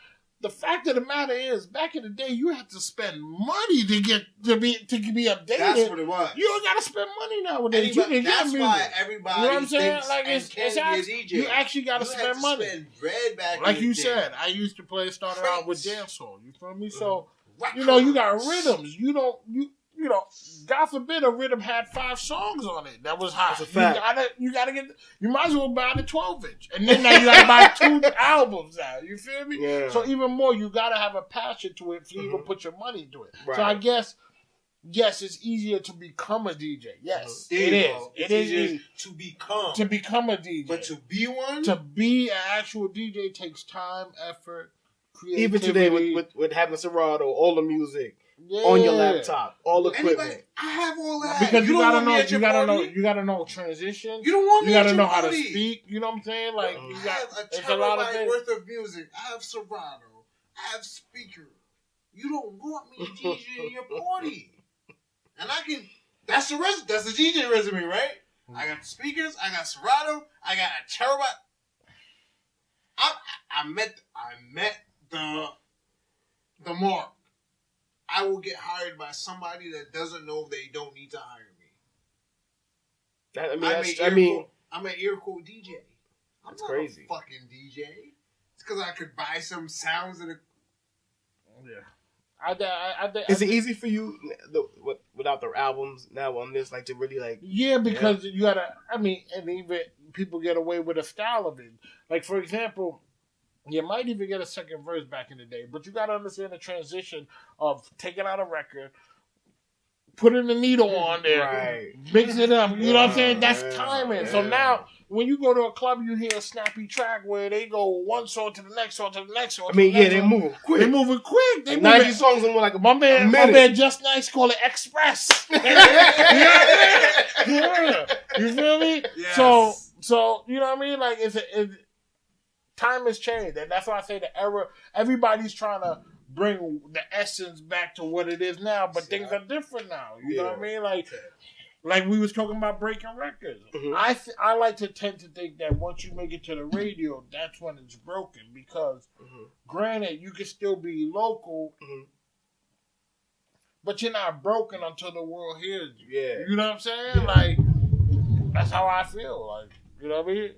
Speaker 1: The fact of the matter is, back in the day, you had to spend money to be updated.
Speaker 2: That's what it was.
Speaker 1: You don't got to spend money nowadays.
Speaker 2: That's why everybody
Speaker 1: you know what I'm saying?
Speaker 2: thinks
Speaker 1: Like
Speaker 2: and can be a DJ.
Speaker 1: You actually got to spend money.
Speaker 2: Spend bread back
Speaker 1: like
Speaker 2: in
Speaker 1: you
Speaker 2: the
Speaker 1: said,
Speaker 2: day.
Speaker 1: I used to start around with dancehall. You feel me? So
Speaker 2: you
Speaker 1: you got rhythms. You know, God forbid a rhythm had 5 songs on it. That was hot.
Speaker 3: That's a fact.
Speaker 1: You might as well buy the 12-inch. And then now you got to buy 2 albums out. You feel me?
Speaker 3: Yeah.
Speaker 1: So even more, you got to have a passion to it so you can put your money into it.
Speaker 3: Right.
Speaker 1: So I guess, yes, it's easier to become a DJ. Yes, it is. It is easy
Speaker 2: to become
Speaker 1: a DJ.
Speaker 2: But to be one?
Speaker 1: To be an actual DJ takes time, effort, creativity.
Speaker 3: Even today with having Serato, all the music. On your laptop, all equipment.
Speaker 2: I have all that.
Speaker 1: Because you gotta know transition.
Speaker 2: You don't want me.
Speaker 1: You gotta know how to speak. You know what I'm saying? Like
Speaker 2: I have a terabyte worth of music. I have Serato. I have speaker. You don't want me to DJ in your party, and I can. That's the DJ resume, right? I got the speakers. I got Serato. I got a terabyte. I met the mark. I will get hired by somebody that doesn't know they don't need to hire me. I'm an ear quote DJ. I'm not
Speaker 3: crazy.
Speaker 2: A fucking DJ. It's because I could buy some sounds and.
Speaker 3: Is it easy for you without the albums now on this, like to really like?
Speaker 1: Yeah, because you gotta. I mean, and even people get away with a style of it. Like for example. You might even get a second verse back in the day, but you got to understand the transition of taking out a record, putting the needle on there, mix it up. You know what I'm saying? That's timing. So now, when you go to a club, you hear a snappy track where they go one song to the next song to the next song.
Speaker 3: They're moving quick.
Speaker 1: They're moving quick. They
Speaker 3: 90 songs in like
Speaker 1: my man Just Nice call it Express. You know what I mean? Yeah. You feel me? Yes. So you know what I mean? Like time has changed, and that's why I say the era. Everybody's trying to bring the essence back to what it is now, but things are different now. You know what I mean? Like we was talking about breaking records. I like to tend to think that once you make it to the radio, that's when it's broken. Because, granted, you can still be local, but you're not broken until the world hears you.
Speaker 3: Yeah,
Speaker 1: you know what I'm saying? Yeah. Like that's how I feel. Like you know what I mean?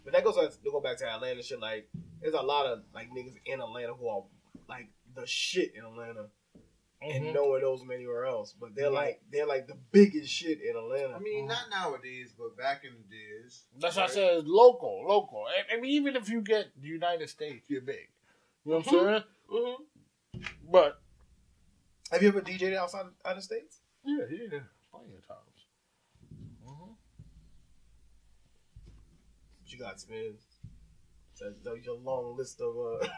Speaker 3: But that goes to go back to Atlanta shit. Like, there's a lot of like niggas in Atlanta who are like the shit in Atlanta, and no one knows them anywhere else. But they're like the biggest shit in Atlanta.
Speaker 2: I mean, not nowadays, but back in the days.
Speaker 1: That's why I said it's local. I mean, even if you get the United States, you're big. You know what I'm saying? But
Speaker 3: have you ever DJed outside of the States?
Speaker 1: Yeah, plenty of times.
Speaker 3: you got, Smizz? That's your long list of.
Speaker 2: No, I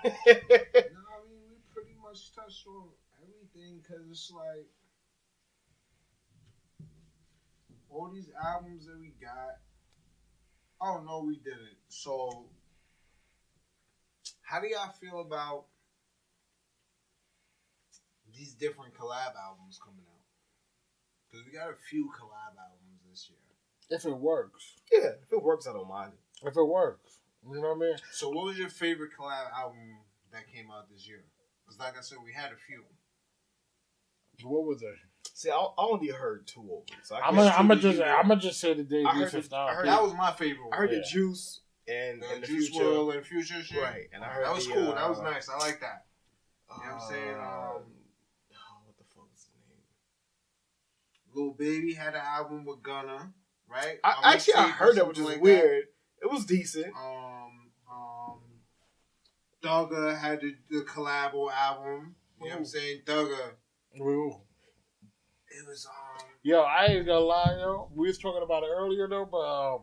Speaker 2: mean we pretty much touched on everything because it's like all these albums that we got. Oh no, we didn't. So, how do y'all feel about these different collab albums coming out? Because we got a few collab albums this year.
Speaker 1: If it works.
Speaker 3: Yeah, if it works, I don't mind it.
Speaker 1: If it works. You know what I mean?
Speaker 2: So what was your favorite collab album that came out this year? Because like I said, we had a few.
Speaker 1: What was it?
Speaker 3: See, I only heard 2 of them. So
Speaker 1: I'm gonna just say the day
Speaker 2: that was my favorite one.
Speaker 3: I heard the Juice and the
Speaker 2: Juice
Speaker 3: Future.
Speaker 2: WRLD and Future shit.
Speaker 3: Right. And I heard
Speaker 2: that was cool. That was nice. I like that. You know what I'm saying?
Speaker 3: What the fuck is his name?
Speaker 2: Lil Baby had an album with Gunna, right?
Speaker 3: I heard that, which is weird. It was decent.
Speaker 2: Thugger had the collabo album. You know what I'm saying? Thugger.
Speaker 1: Ooh.
Speaker 2: It was
Speaker 1: Yo, I ain't gonna lie, yo. We was talking about it earlier though, but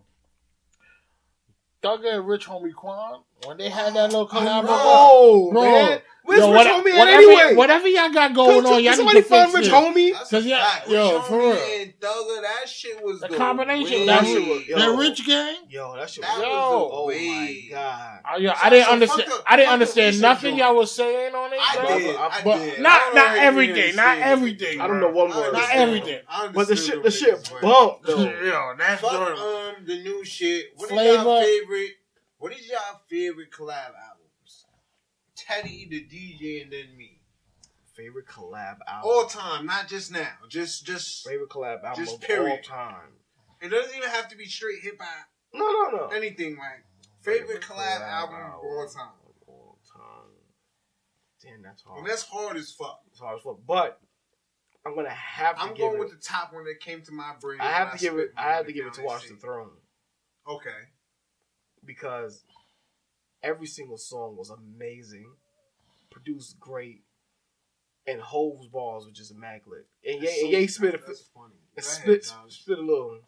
Speaker 1: Thugger and Rich Homie Quan, when they had that little collabo,
Speaker 3: bro, man. Where's Rich Homie at anyway?
Speaker 1: Whatever y'all got going on, y'all
Speaker 3: somebody
Speaker 1: need to fix
Speaker 3: Rich
Speaker 1: it.
Speaker 3: Homie.
Speaker 2: Cause
Speaker 1: yo, for real.
Speaker 2: And Thugger, that shit was
Speaker 1: the combination. That shit was the Rich Gang.
Speaker 3: Yo, that shit
Speaker 2: was
Speaker 3: oh my god.
Speaker 1: I didn't understand. I didn't understand nothing y'all was saying on it.
Speaker 2: I did.
Speaker 1: Not everything. Not everything.
Speaker 3: I don't know one word.
Speaker 1: Not everything.
Speaker 3: But the shit bumped though.
Speaker 1: Yo, that's
Speaker 2: the new shit. What is y'all favorite collab albums? Teddy, the DJ, and then me.
Speaker 3: Favorite collab album
Speaker 2: all time, not just now. Just
Speaker 3: favorite collab album
Speaker 2: just
Speaker 3: of
Speaker 2: period.
Speaker 3: all time.
Speaker 2: It doesn't even have to be straight hip hop.
Speaker 3: No.
Speaker 2: Anything like favorite collab album of all time.
Speaker 3: Damn, that's hard.
Speaker 2: And that's hard as fuck.
Speaker 3: It's hard as fuck. But I'm gonna have to.
Speaker 2: I'm going with the top one that came to my brain.
Speaker 3: I have to give it. I have to give it to Watch the Throne.
Speaker 2: Okay.
Speaker 3: Because every single song was amazing, produced great, and Hove's balls were just immaculate. And Ye spit a little.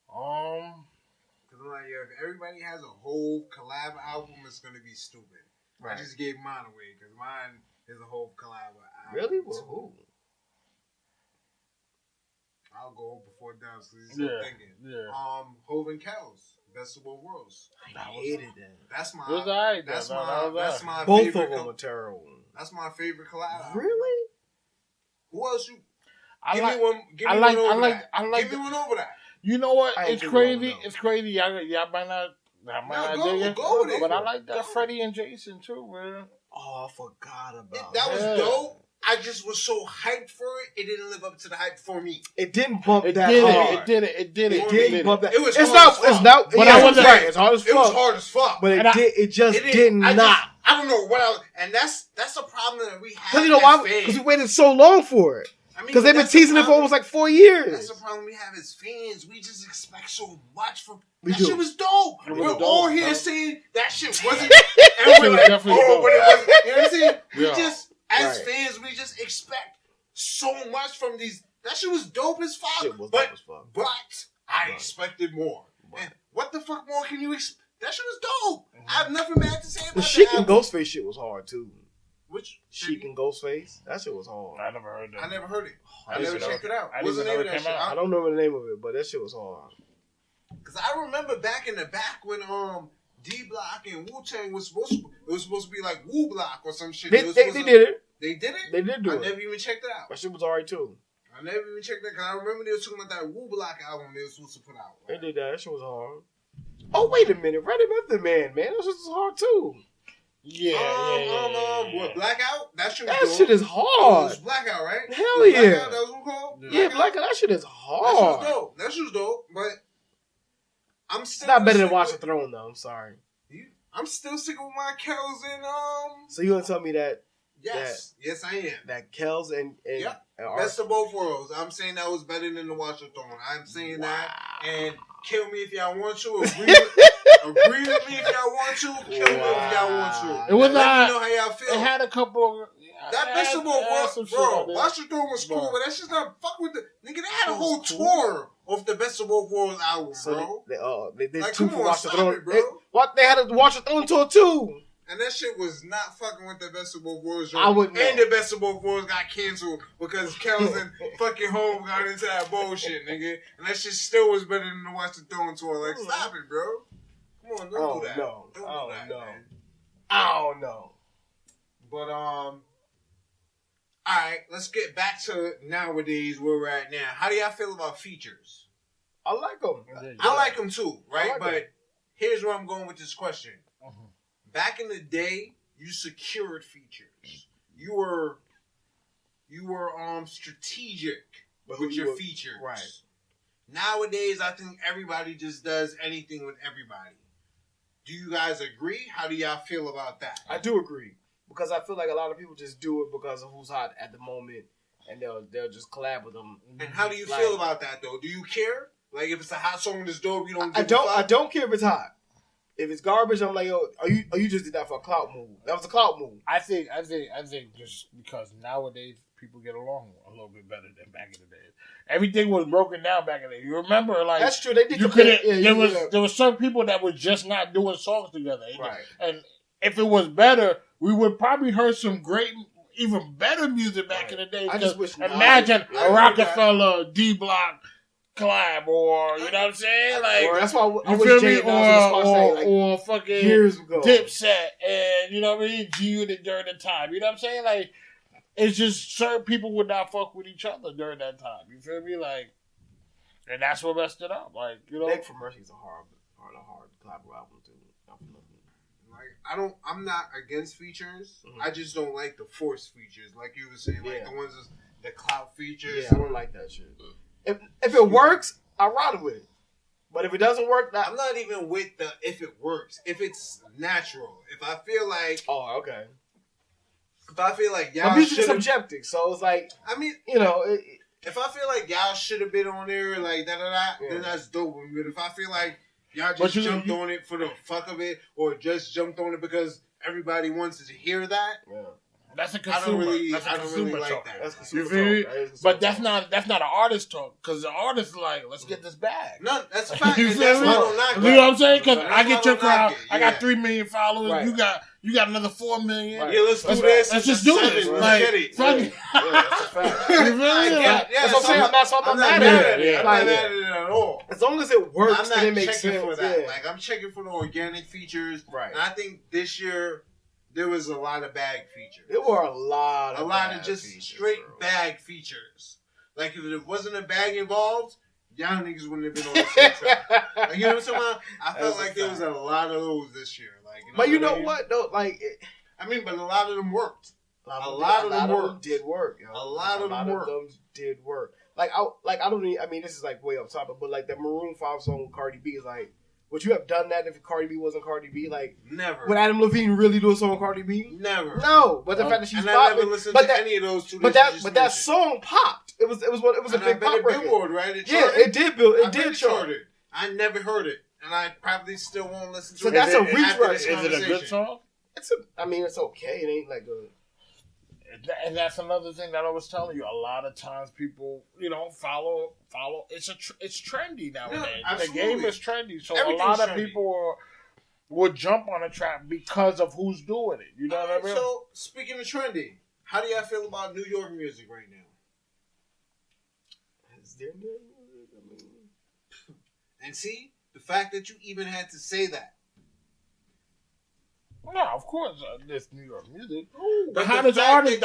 Speaker 2: Because I'm like, if everybody has a whole collab album, it's gonna be stupid. Right. I just gave mine away because mine is a whole collab album.
Speaker 3: Really? Well, who?
Speaker 2: I'll go before Dubbz because he's still thinking. Yeah. Hove and Kells. Best of both worlds.
Speaker 3: I hated that.
Speaker 2: That's my.
Speaker 1: That's
Speaker 2: my
Speaker 3: both
Speaker 2: favorite.
Speaker 3: Both of them were terrible.
Speaker 2: That's my favorite collab.
Speaker 3: Really?
Speaker 2: Who else you?
Speaker 1: Give me
Speaker 2: one over that.
Speaker 1: You know what? It's crazy. It's crazy. Y'all might not.
Speaker 2: Go with it.
Speaker 1: But I like that Freddie and Jason too, man.
Speaker 3: Oh, I forgot about
Speaker 2: that. Was dope. I just was so hyped for it. It didn't live up to the hype for me.
Speaker 3: It didn't bump that hard.
Speaker 1: It didn't
Speaker 3: bump that.
Speaker 2: It was
Speaker 3: It's
Speaker 2: hard
Speaker 3: not.
Speaker 1: But I was right.
Speaker 3: It's hard as fuck.
Speaker 2: It was hard as fuck.
Speaker 3: But it just did not.
Speaker 2: I don't know what else. And that's a problem that we have.
Speaker 3: Because you know why? Because we waited so long for it. Because they've been teasing it for almost like 4 years.
Speaker 2: That's the problem we have as fans. We just expect so much from. That
Speaker 3: shit
Speaker 2: was dope. We're all here saying that shit wasn't.
Speaker 1: And we're like, but it wasn't.
Speaker 2: You know what I'm saying? We just, as fans, we just expect so much from these. That shit was dope as fuck. But I expected more. And what the fuck more can you expect? That shit was dope. I have nothing bad to say about that.
Speaker 3: The Sheik and Ghostface shit was hard too.
Speaker 2: Which
Speaker 3: Sheik and Ghostface? That shit was hard.
Speaker 1: I never heard that.
Speaker 2: I never heard it. I never checked it out.
Speaker 1: What's the name of that shit?
Speaker 3: I don't remember the name of it, but that shit was hard.
Speaker 2: Because I remember back in the back when D Block and Wu Tang was supposed to be like Wu Block or some shit.
Speaker 3: They did it.
Speaker 2: They did it?
Speaker 3: They did do it.
Speaker 2: I never even checked it out.
Speaker 3: That shit was alright too.
Speaker 2: I never even checked that because I remember they were talking about that Wu Block album they were supposed to put out.
Speaker 3: Right? They did that. That shit was hard. Oh, wait a minute. Ready Method Man, that shit was hard too.
Speaker 1: Yeah.
Speaker 2: What, Blackout? That shit was
Speaker 3: That shit is hard.
Speaker 2: It was Blackout, right?
Speaker 3: Hell yeah.
Speaker 2: Blackout, that was what called?
Speaker 3: Yeah, Blackout. That shit is hard.
Speaker 2: That shit was dope, but I'm still
Speaker 3: not better than Watch the Throne though. I'm sorry.
Speaker 2: I'm still sticking with my Kells and
Speaker 3: So you gonna tell me that?
Speaker 2: Yes, I am.
Speaker 3: That Kells and
Speaker 2: Best of both worlds. I'm saying that was better than the Watch the Throne. I'm saying that, and kill me if y'all want to. Agree with me if y'all want to. Kill me if y'all want to.
Speaker 1: It was
Speaker 2: let me know how y'all feel.
Speaker 1: It had a couple.
Speaker 2: That Best of both worlds, bro. Watch the Throne was cool, but that's just not fuck with the nigga. They had a whole tour off the Best of Both Worlds album, bro.
Speaker 3: They
Speaker 2: like,
Speaker 3: two
Speaker 2: come
Speaker 3: for
Speaker 2: on,
Speaker 3: Watch the
Speaker 2: stop
Speaker 3: Throne.
Speaker 2: it, bro.
Speaker 3: They had to Watch the Throne tour too.
Speaker 2: And that shit was not fucking with the Best of Both Worlds.
Speaker 3: I wouldn't know.
Speaker 2: And the Best of Both Worlds got canceled because Kells and fucking Home got into that bullshit, nigga. And that shit still was better than the Watch the Throne tour. Like, stop it, bro. Come on, don't do that.
Speaker 3: No.
Speaker 2: Don't do that, man.
Speaker 3: I don't know.
Speaker 2: But, alright, let's get back to nowadays where we're at now. How do y'all feel about features?
Speaker 3: I like them.
Speaker 2: I like them too, right?
Speaker 3: Like
Speaker 2: but here's where I'm going with this question. Back in the day, you secured features. You were strategic with your features.
Speaker 3: Right.
Speaker 2: Nowadays, I think everybody just does anything with everybody. Do you guys agree? How do y'all feel about that?
Speaker 3: I do agree. Because I feel like a lot of people just do it because of who's hot at the moment, and they'll just collab with them.
Speaker 2: And how do you feel about that though? Do you care? Like if it's a hot song that's dope, you don't. I
Speaker 3: don't care if it's hot. If it's garbage, I'm like, yo, you just did that for a clout move. That was a clout move.
Speaker 1: I think just because nowadays people get along a little bit better than back in the day. Everything was broken down back in the day. You remember, like
Speaker 3: that's true. They did.
Speaker 1: There was some people that were just not doing songs together,
Speaker 3: right?
Speaker 1: And if it was better, we would probably heard some great, even better music back in the day.
Speaker 3: I just wish
Speaker 1: imagine a Rockefeller D Block collab, or you know what I'm saying? Like,
Speaker 3: or that's why I wish Jay
Speaker 1: or fucking
Speaker 3: years ago.
Speaker 1: Dipset, and you know what I mean, G Unit during the time. You know what I'm saying? Like, it's just certain people would not fuck with each other during that time. You feel me? Like, and that's what messed it up. Like, you know,
Speaker 3: Beg for Mercy is a hard collab album too.
Speaker 2: Like, I'm not against features. Mm-hmm. I just don't like the forced features, like you were saying, like the ones the clout features.
Speaker 3: Yeah, I don't like that shit. If it works, I ride with it. But if it doesn't work,
Speaker 2: I'm not even with the if it works. If it's natural, if I feel like,
Speaker 3: oh, okay.
Speaker 2: If I feel like y'all
Speaker 3: music is subjective, so it's like,
Speaker 2: I mean,
Speaker 3: you know,
Speaker 2: if I feel like y'all should have been on there, like then that's dope. But if I feel like y'all just jumped on it for the fuck of it, or just jumped on it because everybody wants to hear that.
Speaker 3: Yeah.
Speaker 1: That's a consumer.
Speaker 2: I don't really like that.
Speaker 3: That's consumer
Speaker 1: you feel me?
Speaker 3: But
Speaker 1: that's not an artist talk, because the artist is like, let's get this bag.
Speaker 2: No, that's a fact.
Speaker 1: You feel me? You know what I'm saying? Because I get your crowd. I got 3 million followers.
Speaker 3: Right.
Speaker 1: You got another 4 million.
Speaker 2: Right. Yeah, let's do this.
Speaker 1: Let's just do this. Like, fuck it.
Speaker 3: That's a fact.
Speaker 1: You feel me?
Speaker 3: That's what I'm saying. I'm not mad at it.
Speaker 2: I'm not mad at it at all.
Speaker 3: As long as it works,
Speaker 2: I'm not
Speaker 3: and it makes
Speaker 2: checking
Speaker 3: sense.
Speaker 2: for that. Like, I'm checking for the organic features.
Speaker 3: Right.
Speaker 2: And I think this year there was a lot of bag features.
Speaker 3: There were a lot of
Speaker 2: just
Speaker 3: features,
Speaker 2: straight bag features. Like, if there wasn't a bag involved, y'all niggas wouldn't have been on the same track. Like, you know what I'm saying? I felt like there was a lot of those this year. Like,
Speaker 3: but you know what though? Like,
Speaker 2: but a lot of them worked.
Speaker 3: A lot of them did work. Yo.
Speaker 2: A lot of them
Speaker 3: did work. Like I don't even. I mean, this is like way off topic, but like the Maroon 5 song with Cardi B is like, would you have done that if Cardi B wasn't Cardi B? Like,
Speaker 2: never.
Speaker 3: Would Adam Levine really do a song with Cardi B?
Speaker 2: Never.
Speaker 3: No. But the fact that she's
Speaker 2: and
Speaker 3: popping,
Speaker 2: I never listened to any of those two.
Speaker 3: But that song popped. It was a big pop record.
Speaker 2: Billboard, right?
Speaker 3: It did build. It did chart.
Speaker 2: I never heard it, and I probably still won't listen to it.
Speaker 3: So that's a reach record.
Speaker 1: Is it a good song?
Speaker 3: It's okay. It ain't like good.
Speaker 1: And that's another thing that I was telling you. A lot of times people, follow. It's trendy nowadays.
Speaker 2: Yeah,
Speaker 1: the game is trendy, so a
Speaker 2: lot
Speaker 1: of people will jump on a track because of who's doing it. You know what I mean?
Speaker 2: So speaking of trendy, how do y'all feel about New York music right now?
Speaker 3: Is there new music?
Speaker 2: And see, the fact that you even had to say that.
Speaker 1: No, of course, this New York music. The hottest artist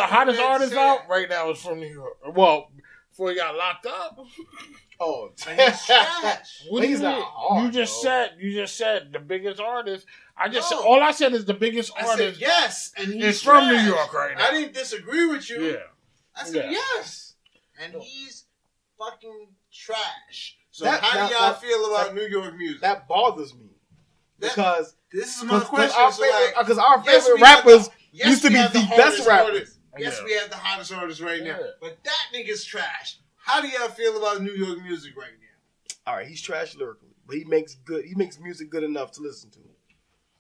Speaker 1: out right now is from New York. Well, before he got locked up.
Speaker 3: Oh,
Speaker 1: what he's not hard, you just said the biggest artist. All I said is the biggest artist.
Speaker 2: Yes, and
Speaker 1: he's from New York right now.
Speaker 2: I didn't disagree with you.
Speaker 1: Yeah,
Speaker 2: I said yes, and he's fucking trash. So how do y'all feel about New York music?
Speaker 3: That bothers me because.
Speaker 2: This is my question.
Speaker 3: Because our favorite rappers used to be the best rappers.
Speaker 2: Yes, we have the hottest artists right now. But that nigga's trash. How do y'all feel about New York music right now?
Speaker 3: All right, he's trash lyrically, but he makes music good enough to listen to.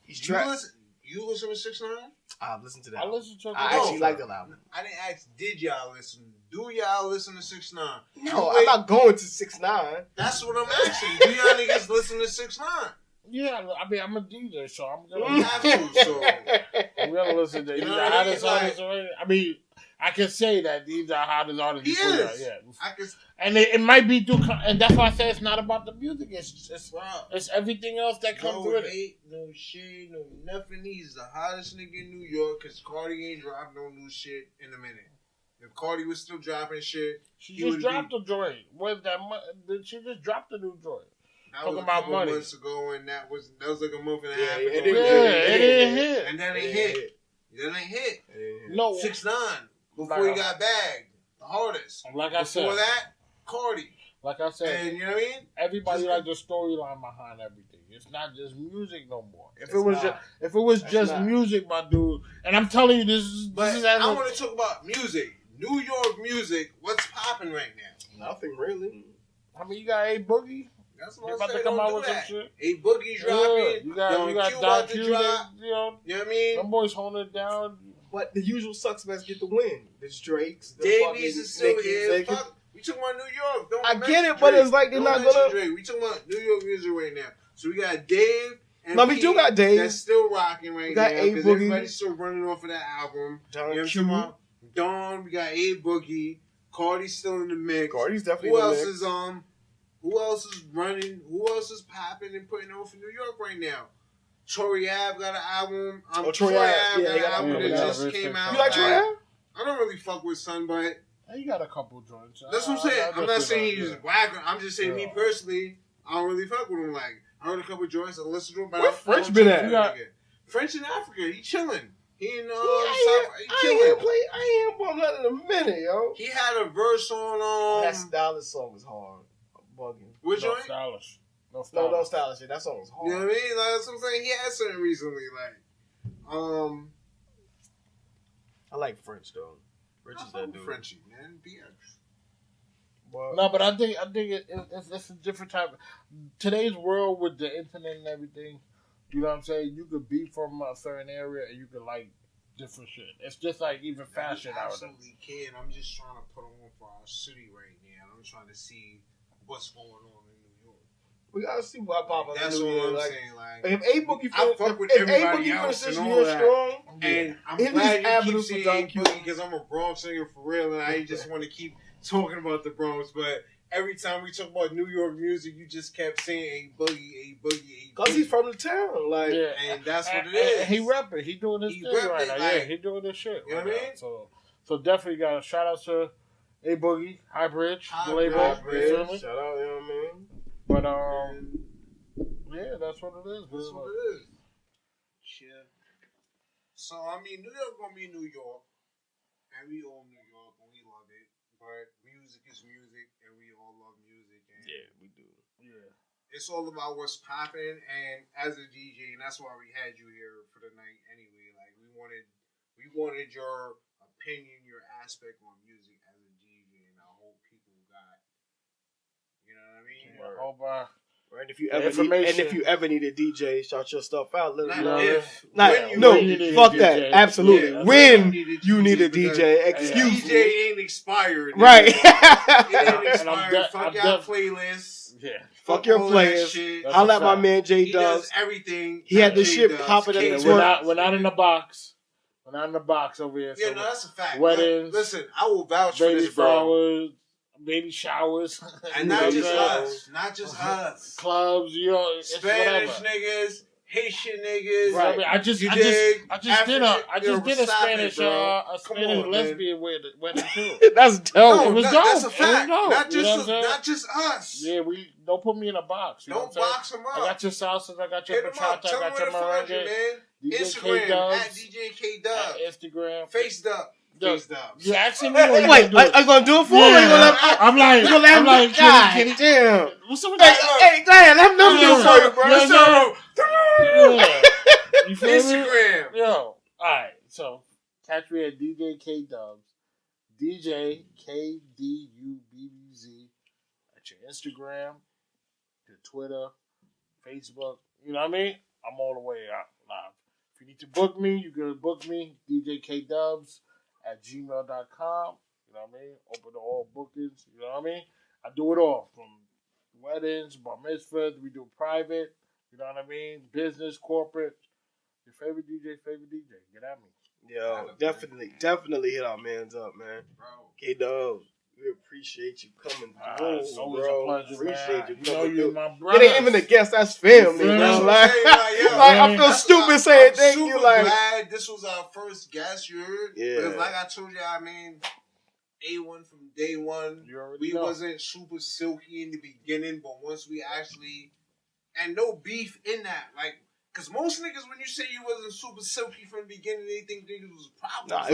Speaker 3: He's trash.
Speaker 2: You listen to 6ix9ine?
Speaker 3: I've listened to that.
Speaker 1: I listened to.
Speaker 3: I actually like that album.
Speaker 2: I didn't ask. Did y'all listen? Do y'all listen to 6ix9ine?
Speaker 3: No, I'm not going to 6ix9ine.
Speaker 2: That's what I'm asking. Do y'all niggas listen to 6ix9ine?
Speaker 1: Yeah, I mean, I'm a DJ, so I'm
Speaker 2: gonna have to. So
Speaker 1: I'm gonna listen to. He's the hottest artist. I mean, I can say that he's the hottest artist.
Speaker 2: He is.
Speaker 1: Yeah,
Speaker 2: I can.
Speaker 1: And it might be through, and that's why I say it's not about the music. It's everything else that comes with it.
Speaker 2: No shade, no nothing. He's the hottest nigga in New York because Cardi ain't dropped no new shit in a minute. If Cardi was still dropping shit,
Speaker 1: she just dropped a joint. Where's that? She just dropped a new joint.
Speaker 2: That talking was a couple about months ago, and that was like a month and a half ago.
Speaker 1: It didn't hit.
Speaker 2: And that ain't hit. That ain't hit.
Speaker 1: No.
Speaker 2: 6ix9ine before he got bagged, the hardest.
Speaker 1: Like I said.
Speaker 2: Before that, Cardi.
Speaker 1: Like I said.
Speaker 2: And you know what I mean?
Speaker 1: Everybody like the storyline behind everything. It's not just music no more. If it was just music, my dude, and I'm telling you, this is.
Speaker 2: I want to talk about music. New York music. What's popping right now?
Speaker 3: Nothing really.
Speaker 1: I mean, you got A Boogie.
Speaker 2: That's what I'm
Speaker 1: about
Speaker 2: saying.
Speaker 1: to come out with some shit.
Speaker 2: A Boogie dropping.
Speaker 1: You got Don Q. You know
Speaker 2: what I mean?
Speaker 1: Them boys holding it down.
Speaker 3: But the usual suspects get the win. There's Drake's.
Speaker 2: Davies is still here. We talking about New York.
Speaker 3: I get it, but it's like they're not gonna.
Speaker 2: Drake. We talking about New York music right now. So we got Dave. And
Speaker 3: no, we do got Dave.
Speaker 2: That's still rocking right now. Because everybody's still running off of that album.
Speaker 3: Don Q.
Speaker 2: Dawn. We got A Boogie. Cardi's still in the mix.
Speaker 3: Cardi's definitely in the mix.
Speaker 2: Who else is running? Who else is popping and putting on for New York right now? Troy Ave got an album. Troy Ave got an album that just came out.
Speaker 3: You like Troy Ave?
Speaker 2: I don't really fuck with Son, but
Speaker 1: he got a couple joints.
Speaker 2: That's what I'm saying. I'm not saying he's whack. I'm just saying me personally, I don't really fuck with him. Like I heard a couple joints. I listened to him. But
Speaker 3: where French been at?
Speaker 2: French in Africa. He chilling. He in South.
Speaker 3: I ain't bumped that in a minute, yo.
Speaker 2: He had a verse on
Speaker 3: that Stylish song was hard. Bugging.
Speaker 2: Which
Speaker 1: no
Speaker 2: joint?
Speaker 1: Stylish.
Speaker 3: No Stylish. That song was hard.
Speaker 2: You know what I mean? Like, that's what I'm saying. He had something recently. Like,
Speaker 3: I like French though. French is that dude.
Speaker 2: Frenchy, man. BX.
Speaker 1: No, but I think it's a different type. Today's world with the internet and everything, you know what I'm saying? You could be from a certain area and you could like different shit. It's just like even fashion out there.
Speaker 2: Absolutely can. I'm just trying to put on for our city right now. I'm trying to see what's going on in New York.
Speaker 3: We gotta see what pop up.
Speaker 2: That's what I'm saying. Like,
Speaker 3: if A Boogie,
Speaker 2: I fuck with everybody else and all that. Strong, and I'm glad you keep saying A Boogie because I'm a Bronx nigga for real, and I just want to keep talking about the Bronx. But every time we talk about New York music, you just kept saying A Boogie, A Boogie, A Boogie.
Speaker 3: Cause he's from the town, like,
Speaker 2: and that's what it is.
Speaker 1: He rapping, he doing his thing right now. Yeah, he doing his shit.
Speaker 2: You know what I mean?
Speaker 1: So definitely got a shout out to A Boogie, High Bridge, the label.
Speaker 3: Shout out, you know what I mean?
Speaker 1: But yeah, that's what it is.
Speaker 2: That's what it is. Yeah. So I mean, New York gonna be New York, and we all New York, and we love it. But music is music, and we all love music. And
Speaker 3: yeah, we do.
Speaker 2: Yeah. It's all about what's popping, and as a DJ, and that's why we had you here for the night anyway. Like we wanted your opinion, your aspect on music as a DJ, and I hope people got, you know what I mean?
Speaker 1: Yeah, I hope
Speaker 3: right, if you ever need a DJ, shout your stuff out. Let us
Speaker 2: know.
Speaker 3: Fuck that. Absolutely. Yeah, when you need a DJ, excuse me.
Speaker 2: DJ ain't expired.
Speaker 3: Right.
Speaker 2: It ain't expired. Fuck your playlists.
Speaker 3: Yeah. Fuck your playlist. I'll let my man J Dubbz.
Speaker 2: He does everything.
Speaker 3: He had this shit popping up.
Speaker 1: We're not in the box. We're not in the box over here.
Speaker 2: Yeah, no, that's a fact.
Speaker 1: Weddings.
Speaker 2: Listen, I will vouch for this, bro.
Speaker 1: Baby showers.
Speaker 2: And not just us. Not just us.
Speaker 1: Clubs, you know.
Speaker 2: Spanish niggas, Haitian niggas.
Speaker 1: Right. I mean, I just did a Spanish lesbian wedding too.
Speaker 3: That's dope.
Speaker 2: No,
Speaker 3: it was dope.
Speaker 2: That's a fact. Not just us.
Speaker 1: Yeah, don't put me in a box.
Speaker 2: Don't box them up.
Speaker 1: I got your salsas, I got your bachata, I got your merengue.
Speaker 2: Instagram at DJ K Dubbz.
Speaker 1: Instagram.
Speaker 2: Face Dubbz.
Speaker 1: You asking me?
Speaker 3: Wait, are you gonna do it for me?
Speaker 1: I'm like,
Speaker 3: God damn.
Speaker 1: What's up with that?
Speaker 3: Hey, damn, let me do it for you, bro.
Speaker 1: You feel
Speaker 2: Instagram.
Speaker 1: Me? Yo, alright, so catch me at DJ K Dubbz. DJ KDUBBZ at your Instagram, your Twitter, Facebook. You know what I mean? I'm all the way out live. If you need to book me, you can book me, DJ K Dubbz at gmail.com. You know what I mean? Open to all bookings. You know what I mean? I do it all from weddings, bar mitzvahs. We do private. You know what I mean? Business, corporate. Your favorite DJ, get at me.
Speaker 3: Yo, definitely hit our man's up, man. Bro. K Dubbz, we appreciate you coming through,
Speaker 1: it's always
Speaker 3: bro.
Speaker 1: a pleasure,
Speaker 3: Appreciate
Speaker 1: man.
Speaker 3: you coming
Speaker 1: You're
Speaker 3: through.
Speaker 1: my brother.
Speaker 3: It ain't even a guest, that's family, bro. Like, I feel stupid saying thank you.
Speaker 2: Like, glad this was our first guest, you heard? Yeah. Because like I told you, I mean, A1 from day one, we wasn't super silky in the beginning, but once we actually, and no beef in that, like, because most niggas, when you say you wasn't super silky from the beginning, they think niggas was problems.
Speaker 3: Nah,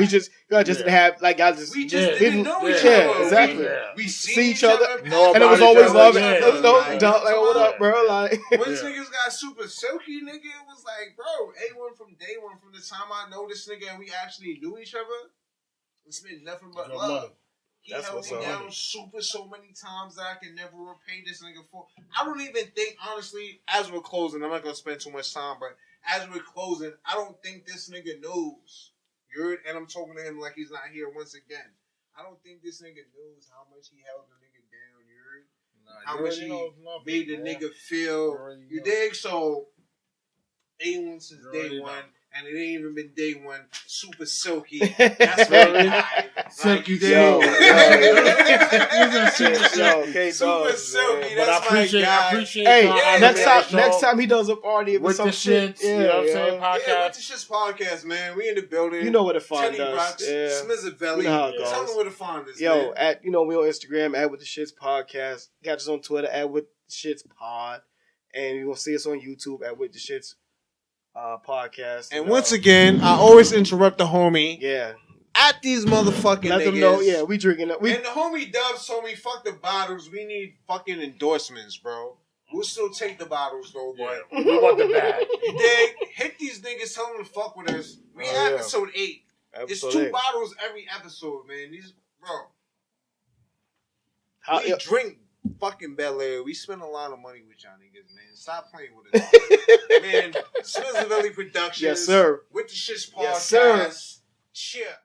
Speaker 3: y'all just didn't have, like, y'all just
Speaker 2: didn't know each other.
Speaker 3: Yeah, exactly.
Speaker 2: We see each other, and
Speaker 3: it was always love. Like, what up, bro? Like,
Speaker 2: once niggas got super silky, nigga, it was like, bro, A1 from day one, from the time I know this nigga and we actually knew each other, it's been nothing but love. He held me down so many times that I can never repay this nigga for. I don't even think, honestly, as we're closing, I'm not going to spend too much time, but as we're closing, I don't think this nigga knows. And I'm talking to him like he's not here once again. I don't think this nigga knows how much he held the nigga down, how much he made the nigga feel. You dig? So, A1 since day one. And it ain't even been day one. Super silky. That's very high.
Speaker 1: Silky day.
Speaker 2: Super silky.
Speaker 1: But I appreciate.
Speaker 3: Hey, next time he does a party with some shit.
Speaker 1: You know what I'm saying? Podcast.
Speaker 2: Yeah, with the shit's podcast, man. We in the building.
Speaker 3: You know where to find us.
Speaker 2: Smizzy-Teddy. Tell me where to find us.
Speaker 3: Yo, man. We on Instagram at With the Shits Podcast. Got us on Twitter at With the Shits Pod, and you're gonna see us on YouTube at With the Shits Podcast.
Speaker 2: And once again, I always interrupt the homie.
Speaker 3: Yeah.
Speaker 2: At these motherfucking
Speaker 3: Let
Speaker 2: niggas.
Speaker 3: them know, yeah, we drinking it.
Speaker 2: And the homie Dubbz told me, fuck the bottles. We need fucking endorsements, bro. We'll still take the bottles, though, but
Speaker 1: we want the bag.
Speaker 2: You dig? Hit these niggas, tell them to fuck with us. We episode 8. It's 2 bottles every episode, man. These, bro. We drink fucking Bel Air. We spend a lot of money with y'all niggas, man. Stop playing with us. Man, Smizzy-Teddy Productions.
Speaker 3: Yes, sir.
Speaker 2: With the Shits Podcast.
Speaker 3: Yes, sir.
Speaker 2: Cheer.